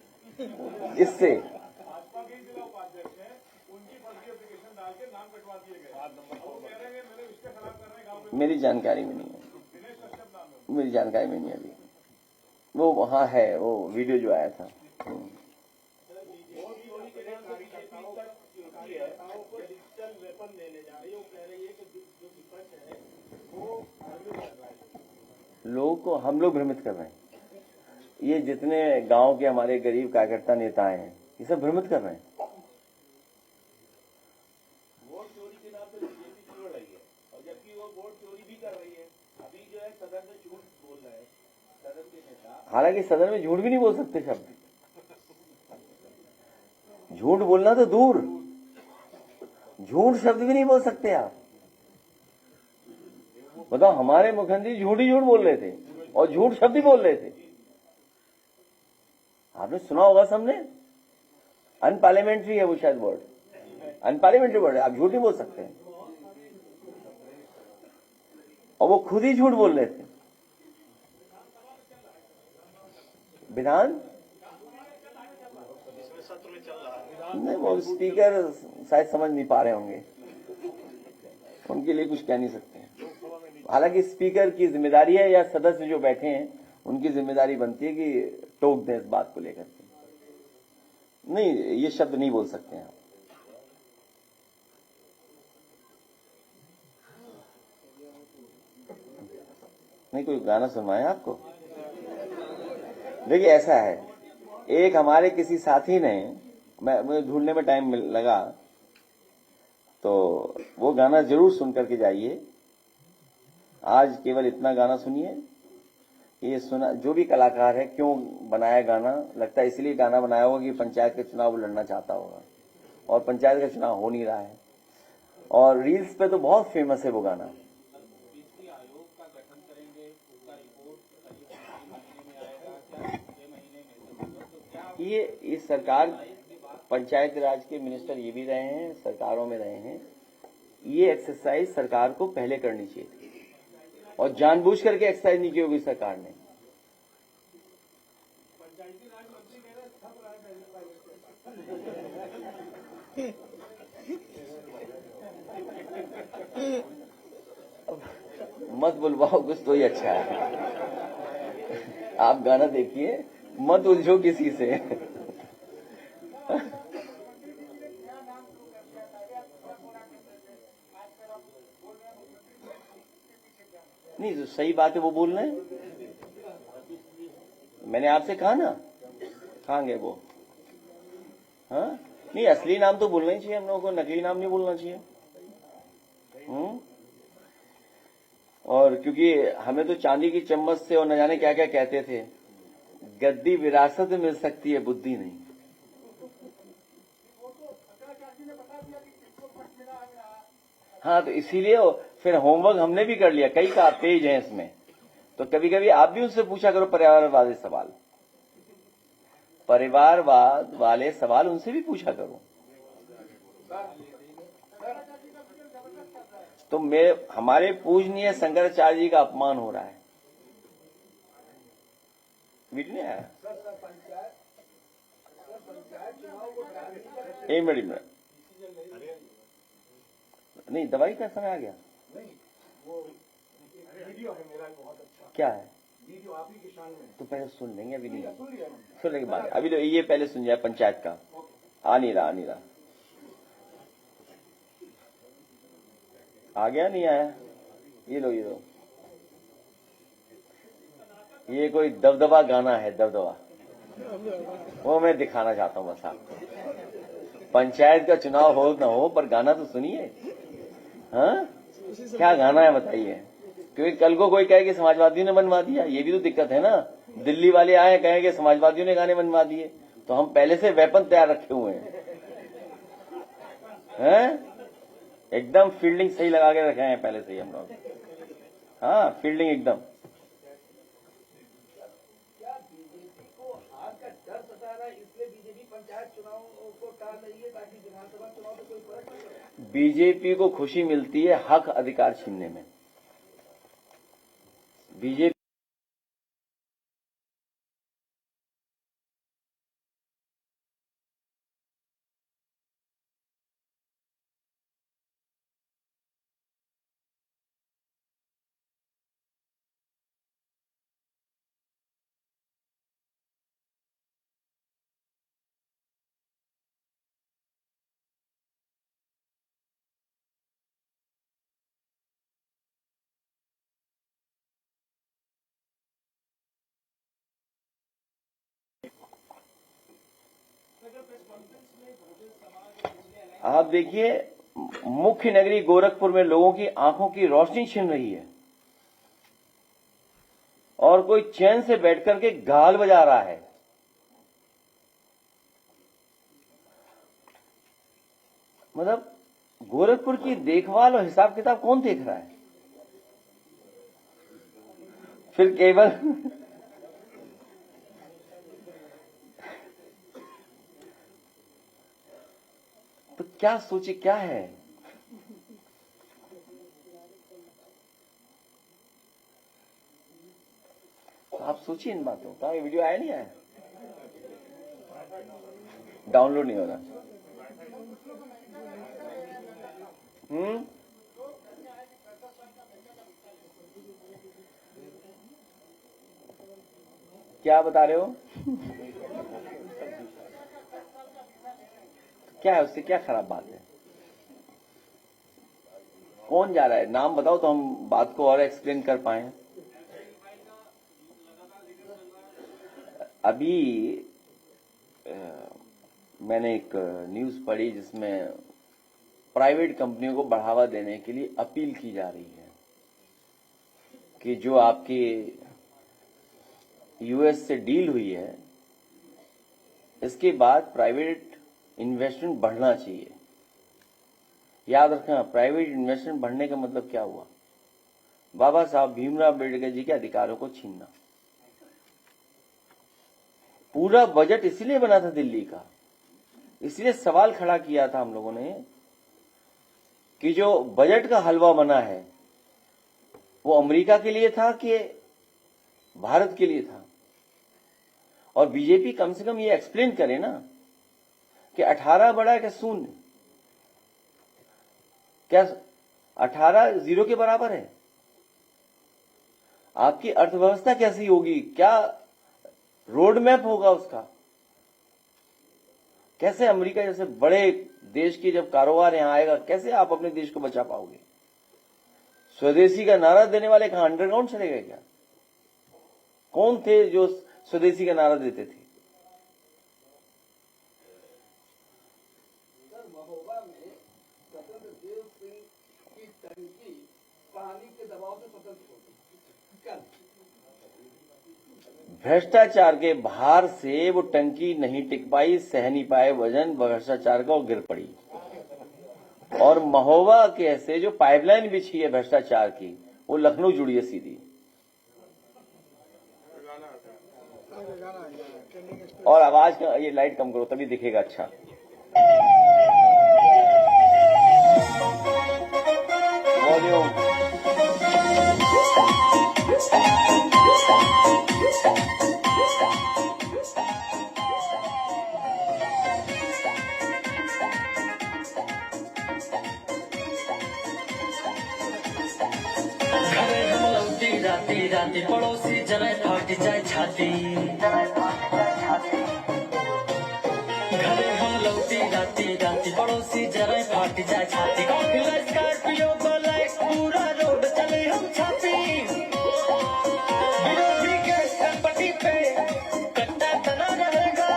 इससे भाजपा के जिला उपाध्यक्ष हैं, उनकी फर्जी एप्लीकेशन डाल के नाम कटवा दिए गए। वो कह रहे हैं मेरे रिश्ते खराब कर रहे हैं गाँव में। मेरी जानकारी में नहीं है, दिनेश कश्यप नाम है। मेरी जानकारी में नहीं है अभी। वो वहां है, वो वीडियो जो आया था। लोगों को हम लोग भ्रमित कर रहे हैं। ये जितने गांव के हमारे गरीब कार्यकर्ता नेता हैं, ये सब भ्रमित कर रहे हैं। वोट चोरी के नाम पे बीजेपी क्यों लड़ रही है, और जबकि वो वोट चोरी भी कर रही है। अभी जो है सदन में झूठ बोल रहे हैं सदन के नेता। हालांकि सदन में झूठ भी नहीं बोल सकते शब्द, झूठ बोलना तो दूर, झूठ शब्द भी नहीं बोल सकते आप। बताओ, हमारे मुख्यमंत्री झूठ ही झूठ बोल रहे थे और झूठ शब्द ही बोल रहे थे। आपने सुना होगा सबने, अनपार्लियामेंट्री है वो शायद वर्ड, अनपार्लियामेंट्री वर्ड है, आप झूठ नहीं बोल सकते। और वो खुद ही झूठ बोल रहे थे। विधान नहीं, वो स्पीकर शायद समझ नहीं पा रहे होंगे, उनके लिए कुछ कह नहीं सकते। हालांकि स्पीकर की जिम्मेदारी है या सदस्य जो बैठे हैं उनकी जिम्मेदारी बनती है कि टोक दें इस बात को लेकर के। नहीं, ये शब्द नहीं बोल सकते हैं आप। नहीं, कोई गाना सुनवाए आपको? देखिए ऐसा है, एक हमारे किसी साथी ने, मुझे ढूंढने में टाइम लगा, तो वो गाना जरूर सुन करके जाइए। आज केवल इतना गाना सुनिए। ये सुना, जो भी कलाकार है क्यों बनाया गाना, लगता है इसलिए गाना बनाया होगा कि पंचायत के चुनाव लड़ना चाहता होगा और पंचायत का चुनाव हो नहीं रहा है, और रील्स पे तो बहुत फेमस है वो गाना। आयोग का गठन करेंगे, उसका रिपोर्ट महीने में आएगा, क्या 6 महीने में, तो क्या ये इस सरकार, पंचायत राज के मिनिस्टर ये भी रहे हैं, सरकारों में रहे हैं। ये एक्सरसाइज सरकार को पहले करनी चाहिए थी और जानबूझ करके एक्सरसाइज नहीं की होगी सरकार ने। मत बुलवाओ, कुछ तो ही अच्छा है। आप गाना देखिए, मत उलझो किसी से। नहीं, जो सही बात है वो बोल रहे हैं। मैंने आपसे कहा ना, कहाँ गए वो? हाँ, नहीं, असली नाम तो बोलना ही चाहिए हम लोगों को, नकली नाम नहीं बोलना चाहिए। और क्योंकि हमें तो चांदी की चम्मच से और न जाने क्या क्या कहते थे, गद्दी विरासत में मिल सकती है, बुद्धि नहीं। हाँ, तो इसीलिए फिर होमवर्क हमने भी कर लिया, कई का पेज है इसमें, तो कभी कभी आप भी उससे पूछा करो परिवारवादी सवाल, परिवारवाद वाले सवाल उनसे भी पूछा करो। तो हमारे पूजनीय शंकराचार्य जी का अपमान हो रहा है। वीडियो नहीं आया? एक मिनट, नहीं, दवाई का समय आ गया। वीडियो है मेरा बहुत अच्छा, क्या है? वीडियो आप ही की शान में। तो पहले सुन लेंगे, अभी नहीं सुन लेंगे बाद। अभी तो ये पहले सुन जाए, पंचायत का आ नहीं रहा, आ गया नहीं आया? ये लो, ये कोई दबदबा गाना है, दबदबा, वो मैं दिखाना चाहता हूं बस आपको। पंचायत का चुनाव हो ना हो, पर गाना तो सुनिए। हाँ, क्या गाना है बताइए? क्योंकि कल को कोई कहे कि समाजवादियों ने बनवा दिया, ये भी तो दिक्कत है ना। दिल्ली वाले आए कहें कि समाजवादियों ने गाने बनवा दिए, तो हम पहले से वेपन तैयार रखे हुए हैं। एकदम फील्डिंग सही लगा के रखे हैं पहले से ही हम लोग। हाँ, फील्डिंग एकदम। क्या बीजेपी को हार का डर सता रहा है, इसलिए बीजेपी पंचायत चुनाव को टाल रही है ताकि विधानसभा चुनाव में कोई फर्क नहीं पड़े? बीजेपी को खुशी मिलती है हक अधिकार छीनने में। बीजेपी आप देखिए, मुख्य नगरी गोरखपुर में लोगों की आंखों की रोशनी छिन रही है और कोई चैन से बैठकर के गाल बजा रहा है। मतलब गोरखपुर की देखभाल और हिसाब किताब कौन देख रहा है? फिर केवल तो क्या सोचे, क्या है? तो आप सोचिए इन बातों का। ये वीडियो आया नहीं आया? डाउनलोड नहीं हो रहा। क्या बता रहे हो? क्या है उससे, क्या खराब बात है? कौन जा रहा है? नाम बताओ तो हम बात को और एक्सप्लेन कर पाए। अभी मैंने एक न्यूज पढ़ी जिसमें प्राइवेट कंपनियों को बढ़ावा देने के लिए अपील की जा रही है कि जो आपकी यूएस से डील हुई है, इसके बाद प्राइवेट इन्वेस्टमेंट बढ़ना चाहिए। याद रखना, प्राइवेट इन्वेस्टमेंट बढ़ने का मतलब क्या हुआ? बाबा साहब भीमराव अम्बेडकर जी के अधिकारों को छीनना। पूरा बजट इसीलिए बना था दिल्ली का, इसलिए सवाल खड़ा किया था हम लोगों ने कि जो बजट का हलवा बना है वो अमेरिका के लिए था कि भारत के लिए था। और बीजेपी कम से कम ये एक्सप्लेन करे ना कि 18 बड़ा है क्या शून्य? क्या 18 जीरो के बराबर है। आपकी अर्थव्यवस्था कैसी होगी, क्या रोड मैप होगा उसका? कैसे अमेरिका जैसे बड़े देश की जब कारोबार यहां आएगा, कैसे आप अपने देश को बचा पाओगे? स्वदेशी का नारा देने वाले कहां अंडरग्राउंड चले गए क्या? कौन थे जो स्वदेशी का नारा देते थे? सर, महोबा में स्वतंत्र देव सिंह की टंकी पानी के दबाव से स्वतंत्र होगी कल। भ्रष्टाचार के भार से वो टंकी नहीं टिक पाई, सह नहीं पाए वजन भ्रष्टाचार का, और गिर पड़ी। और महोबा के ऐसे जो पाइपलाइन बिछी है भ्रष्टाचार की, वो लखनऊ जुड़ी है सीधी। और आवाज का ये लाइट कम करो तभी दिखेगा अच्छा। वॉल्यूम राती राती पड़ोसी जरे फाट जाए छाती, घरे हम लौटी राती राती पड़ोसी जरे फाट जाए छाती। स्कॉर्पियो ब्लैक पूरा रोड चले हम छाती, विरोधी के चटपटी पे कट्टा तना रहेगा।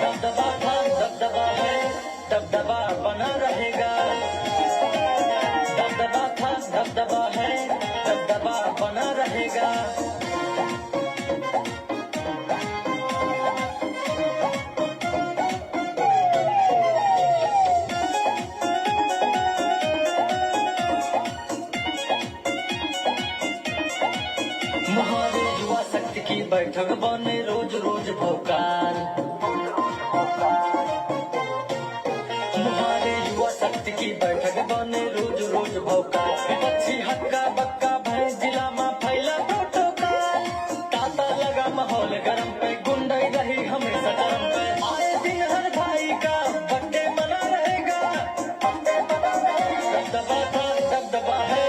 दबदबा था दबदबा है, दबदबा बना रहेगा। दबदबा था दबदबा है, दबदबा बना रहेगा। महारे युवा शक्ति की बैठक बने रोज रोज भोकाल। महारे युवा शक्ति की बैठक बने रोज रोज भोकाल। विपक्षी हक्का बक्का भय जिला में फैला प्रोटोकॉल। ताता लगा माहौल गरम पे, गुंडाई रही हमेशा गरम पे। आए दिन हर भाई का बर्थडे मना रहेगा। दबदबा था दबदबा है,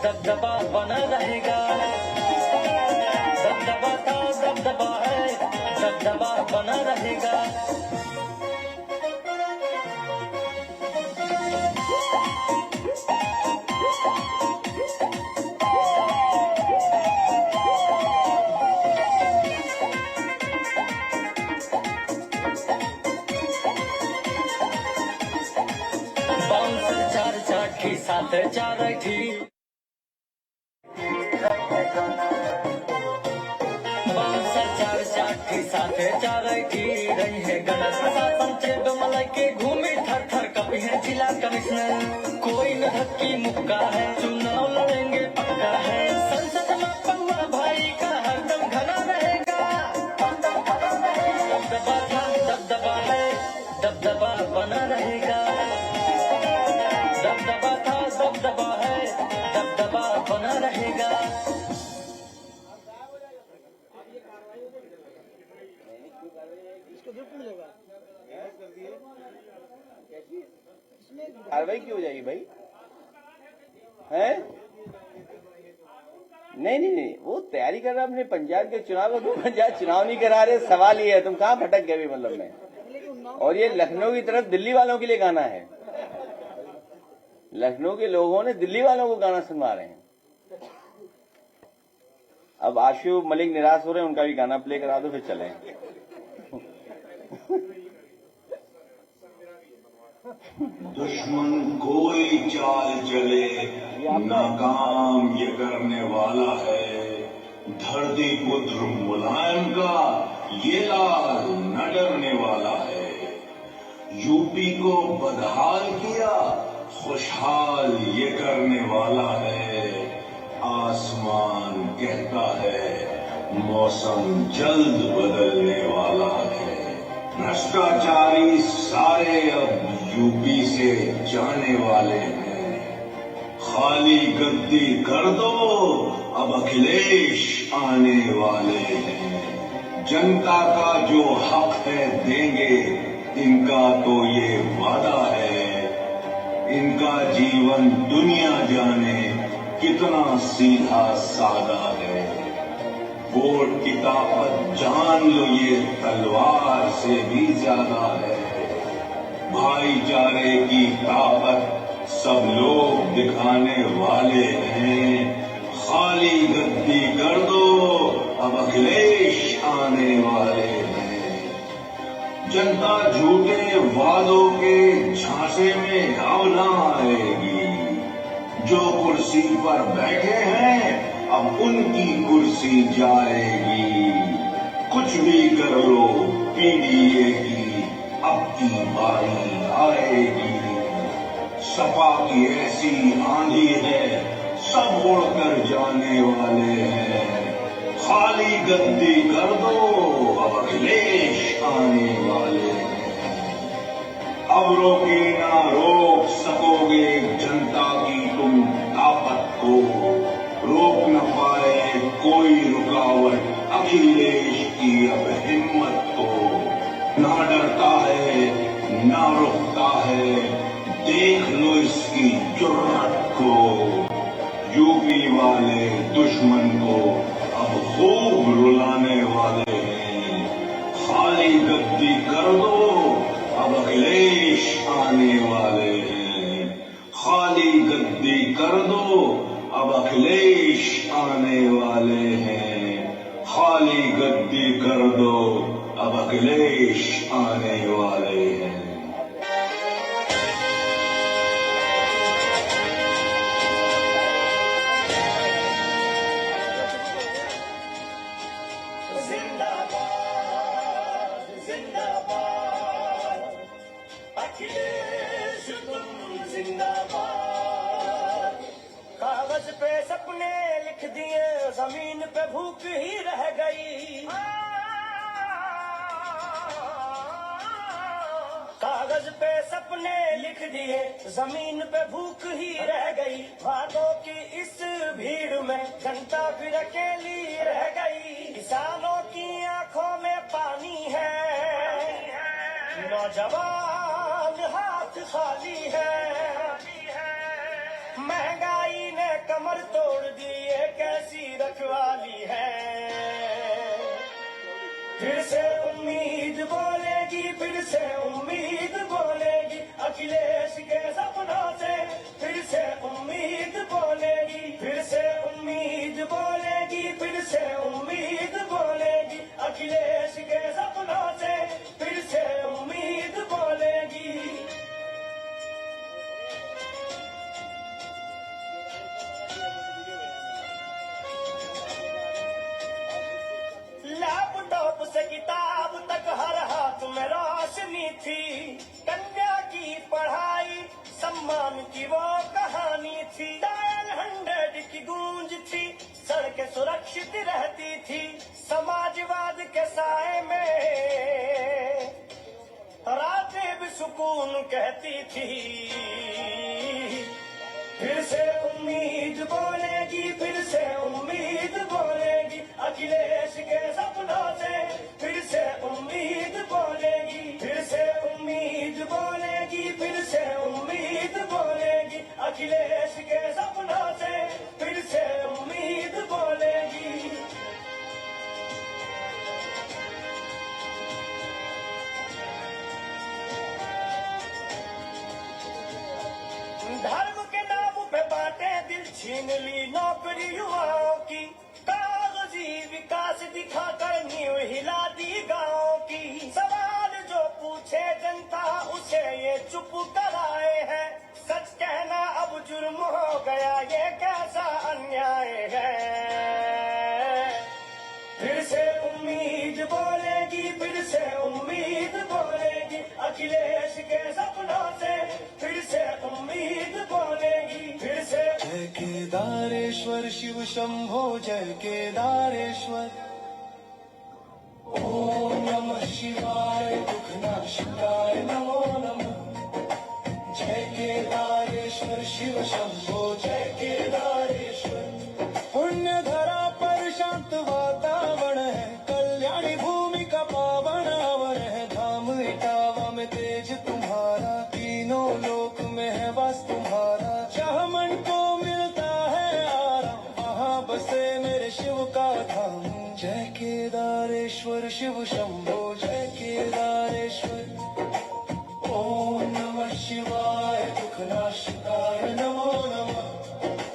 दबदबा बना रहेगा। दबदबा था दबदबा है, दबदबा बना रहेगा। बाउंसर चार चाठी साथ चार थी, बाउंसर चार चाठी साथ चार थी। रही है गलत प्रशासन चेब मलाई के घूमे थर थर कपी है जिला कमिश्नर। कोई न धक्की मुक्का है, चुनाव लड़ेंगे पक्का है। संसद में पौवा भाई का हरदम घना रहेगा। दबदबा था दबदबा है, दबदबा बना रहेगा। दबदबा था दबदबा है, दबदबा बना रहेगा। कार्रवाई क्यों हो जाएगी भाई? हैं? नहीं नहीं नहीं, वो तैयारी कर रहा है अपने पंचायत के चुनाव का। तुम पंचायत चुनाव नहीं करा रहे, सवाल ये है तुम कहाँ भटक गए मतलब में। और ये लखनऊ की तरफ दिल्ली वालों के लिए गाना है। लखनऊ के लोगों ने दिल्ली वालों को गाना सुनवा रहे हैं। अब आशु मलिक निराश हो रहे हैं, उनका भी गाना प्ले करा दो फिर चले। दुश्मन कोई चाल चले नाकाम ये करने वाला है। धरती पुत्र मुलायम का ये लाल न डरने वाला है। यूपी को बदहाल किया खुशहाल ये करने वाला है। आसमान कहता है मौसम जल्द बदलने वाला है। भ्रष्टाचारी सारे अब यूपी से जाने वाले हैं। खाली गद्दी कर दो अब अखिलेश आने वाले हैं। जनता का जो हक है देंगे इनका तो ये वादा है। इनका जीवन दुनिया जाने कितना सीधा सादा है। वोट की ताकत जान लो ये तलवार से भी ज्यादा है। भाईचारे की ताकत सब लोग दिखाने वाले हैं। खाली गद्दी कर दो, अब अखिलेश आने वाले हैं। जनता झूठे वादों के झांसे में अब न आएगी। जो कुर्सी पर बैठे हैं अब उनकी कुर्सी जाएगी। कुछ भी कर लो पीडीए की अब की बारी आएगी। सपा की ऐसी आंधी है सब उड़कर जाने वाले हैं। खाली गद्दी कर दो, अब अखिलेश आने वाले हैं। अब रोके ना रोक सकोगे जनता की तुम ताकत को। रोक न पाए कोई रुकावट अखिलेश की अब हिम्मत को। ना डरता है ना रुकता है, देख लो इसकी जुर्रत को। यूपी वाले दुश्मन को अब खूब रुलाने वाले हैं। खाली गद्दी कर दो, अब अखिलेश आने वाले हैं। खाली गद्दी कर दो, अब अखिलेश आने वाले हैं। खाली गद्दी कर दो, अब अखिलेश आने वाले हैं। कागज पे सपने लिख दिए, जमीन पे भूख ही रह गई। कागज पे सपने लिख दिए, जमीन पे भूख ही रह गई। वादों की इस भीड़ में जनता फिर अकेली रह गई। किसानों की आंखों में पानी है, नौजवान हाथ खाली है। महंगाई ने कमर तोड़ दी, ये कैसी रखवाली है। फिर से उम्मीद बोलेगी, फिर से उम्मीद बोलेगी। अखिलेश के सपनों से फिर से उम्मीद बोलेगी। फिर से उम्मीद बोलेगी, फिर से उम्मीद बोलेगी। अखिलेश के सपनों से फिर से उम्मीद बोलेगी। लैपटॉप से किताब तक हर हाथ में रोशनी थी। कन्या की पढ़ाई सम्मान की वो कहानी थी। डायल 100 की गूंज थी, सड़कें सुरक्षित रहती थी। समाजवाद के साए में रातें भी सुकून कहती थी। फिर से उम्मीद बोलेगी, फिर से उम्मीद बोलेगी। अखिलेश के सपनों से फिर से उम्मीद बोलेगी। फिर से उम्मीद बोलेगी, फिर से उम्मीद बोलेगी। अखिलेश के सपनों से फिर से उम्मीद बोलेगी। धर्म के नाम पे बांटे दिल, छीन ली नौकरी युवाओं की। कागजी विकास दिखाकर नींव हिला दी गाँव की। सवाल जो पूछे जनता उसे ये चुप कराए हैं। सच कहना अब जुर्म हो गया, ये कैसा अन्याय है। फिर से उम्मीद बोलेगी, फिर से उम्मीद बोलेगी। अखिलेश के सपनों से फिर से उम्मीद बोलेगी। फिर से जय केदारेश्वर शिव शंभो, जय केदारेश्वर। ओम नमः शिवाय, दुखनाशिकाय नमो नमः। जय केदारेश्वर शिव शंभो, जय केदारेश्वर। पुण्य धरा पर शांत वातावरण है, कल्याणी भूमि का पावन अवर है। धाम इटावा में तेज तुम्हारा, तीनों लोक में है वास्तव शिव शंभो जय केदारेश्वर। ओम नमः शिवाय दुखनाशकाय नमो नमः।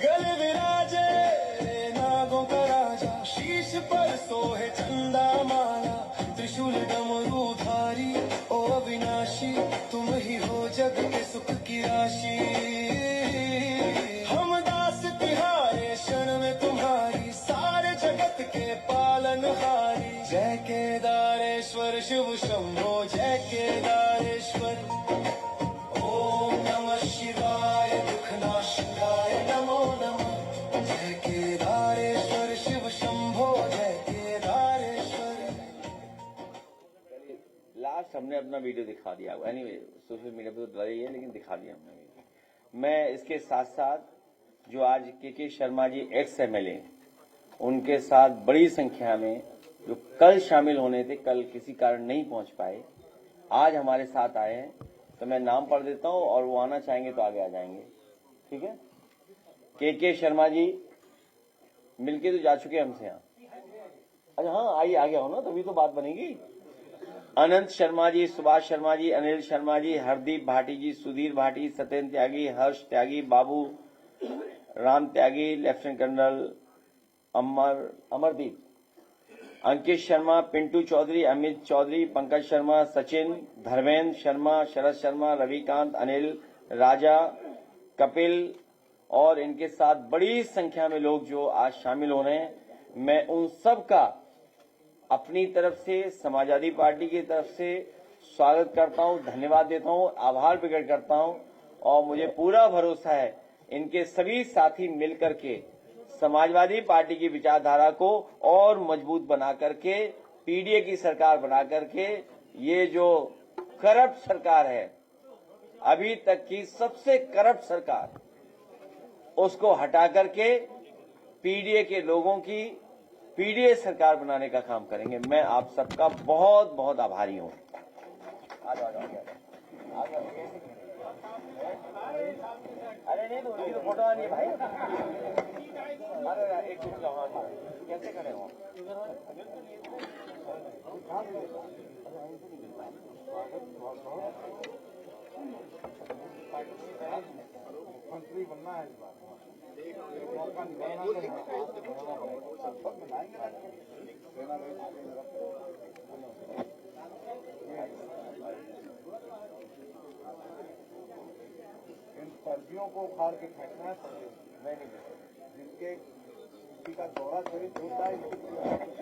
गले विराजे नागों का राजा, शीश पर सोहे चंदा माला। त्रिशूल डमरूधारी ओ अविनाशी, तुम ही हो जग के सुख की राशि। हम दास तिहारे शरण में तुम्हारी, सारे जगत के पालनहारी। जय केदारेश्वर शिव शंभो जय केदारेश्वर। ओम नमः शिवाय दुखनाशकाय नमो नमः। जय केदारेश्वर शिव शंभो जय केदारेश्वर। लास्ट हमने अपना वीडियो दिखा दिया। एनीवे सोशल मीडिया पे तो डर ही है, लेकिन दिखा दिया हमने वीडियो। मैं इसके साथ साथ जो आज के शर्मा जी एक्स एमएलए, उनके साथ बड़ी संख्या में जो कल शामिल होने थे, कल किसी कारण नहीं पहुंच पाए, आज हमारे साथ आए हैं। तो मैं नाम पढ़ देता हूं और वो आना चाहेंगे तो आगे आ जाएंगे, ठीक है। के शर्मा जी मिलके तो जा चुके हमसे यहाँ। अच्छा हाँ, आइए आ गया हो ना, तभी तो बात बनेगी। अनंत शर्मा जी, सुभाष शर्मा जी, अनिल शर्मा जी, हरदीप भाटी जी, सुधीर भाटी, सत्येंद्र त्यागी, हर्ष त्यागी, बाबू राम त्यागी, लेफ्टिनेंट कर्नल अमरदीप, अंकित शर्मा, पिंटू चौधरी, अमित चौधरी, पंकज शर्मा, सचिन, धर्मेंद्र शर्मा, शरद शर्मा, रविकांत, अनिल, राजा, कपिल और इनके साथ बड़ी संख्या में लोग जो आज शामिल हो रहे हैं। मैं उन सब का अपनी तरफ से, समाजवादी पार्टी की तरफ से स्वागत करता हूं, धन्यवाद देता हूं, आभार प्रकट करता हूं। और मुझे पूरा भरोसा है इनके सभी साथी मिलकर के समाजवादी पार्टी की विचारधारा को और मजबूत बना करके, पीडीए की सरकार बना करके, ये जो करप्ट सरकार है, अभी तक की सबसे करप्ट सरकार, उसको हटा करके पीडीए के लोगों की पीडीए सरकार बनाने का काम करेंगे। मैं आप सबका बहुत बहुत आभारी हूं। अरे नहीं, तो उनकी तो फोटो आनी है भाई। अरे एक कैसे खड़े हो? मंत्री बनना है इस बार। इन सर्दियों को उखाड़ के फेंकना है। नहीं, जिनके किसी का दौरा शरीर होता है, आपके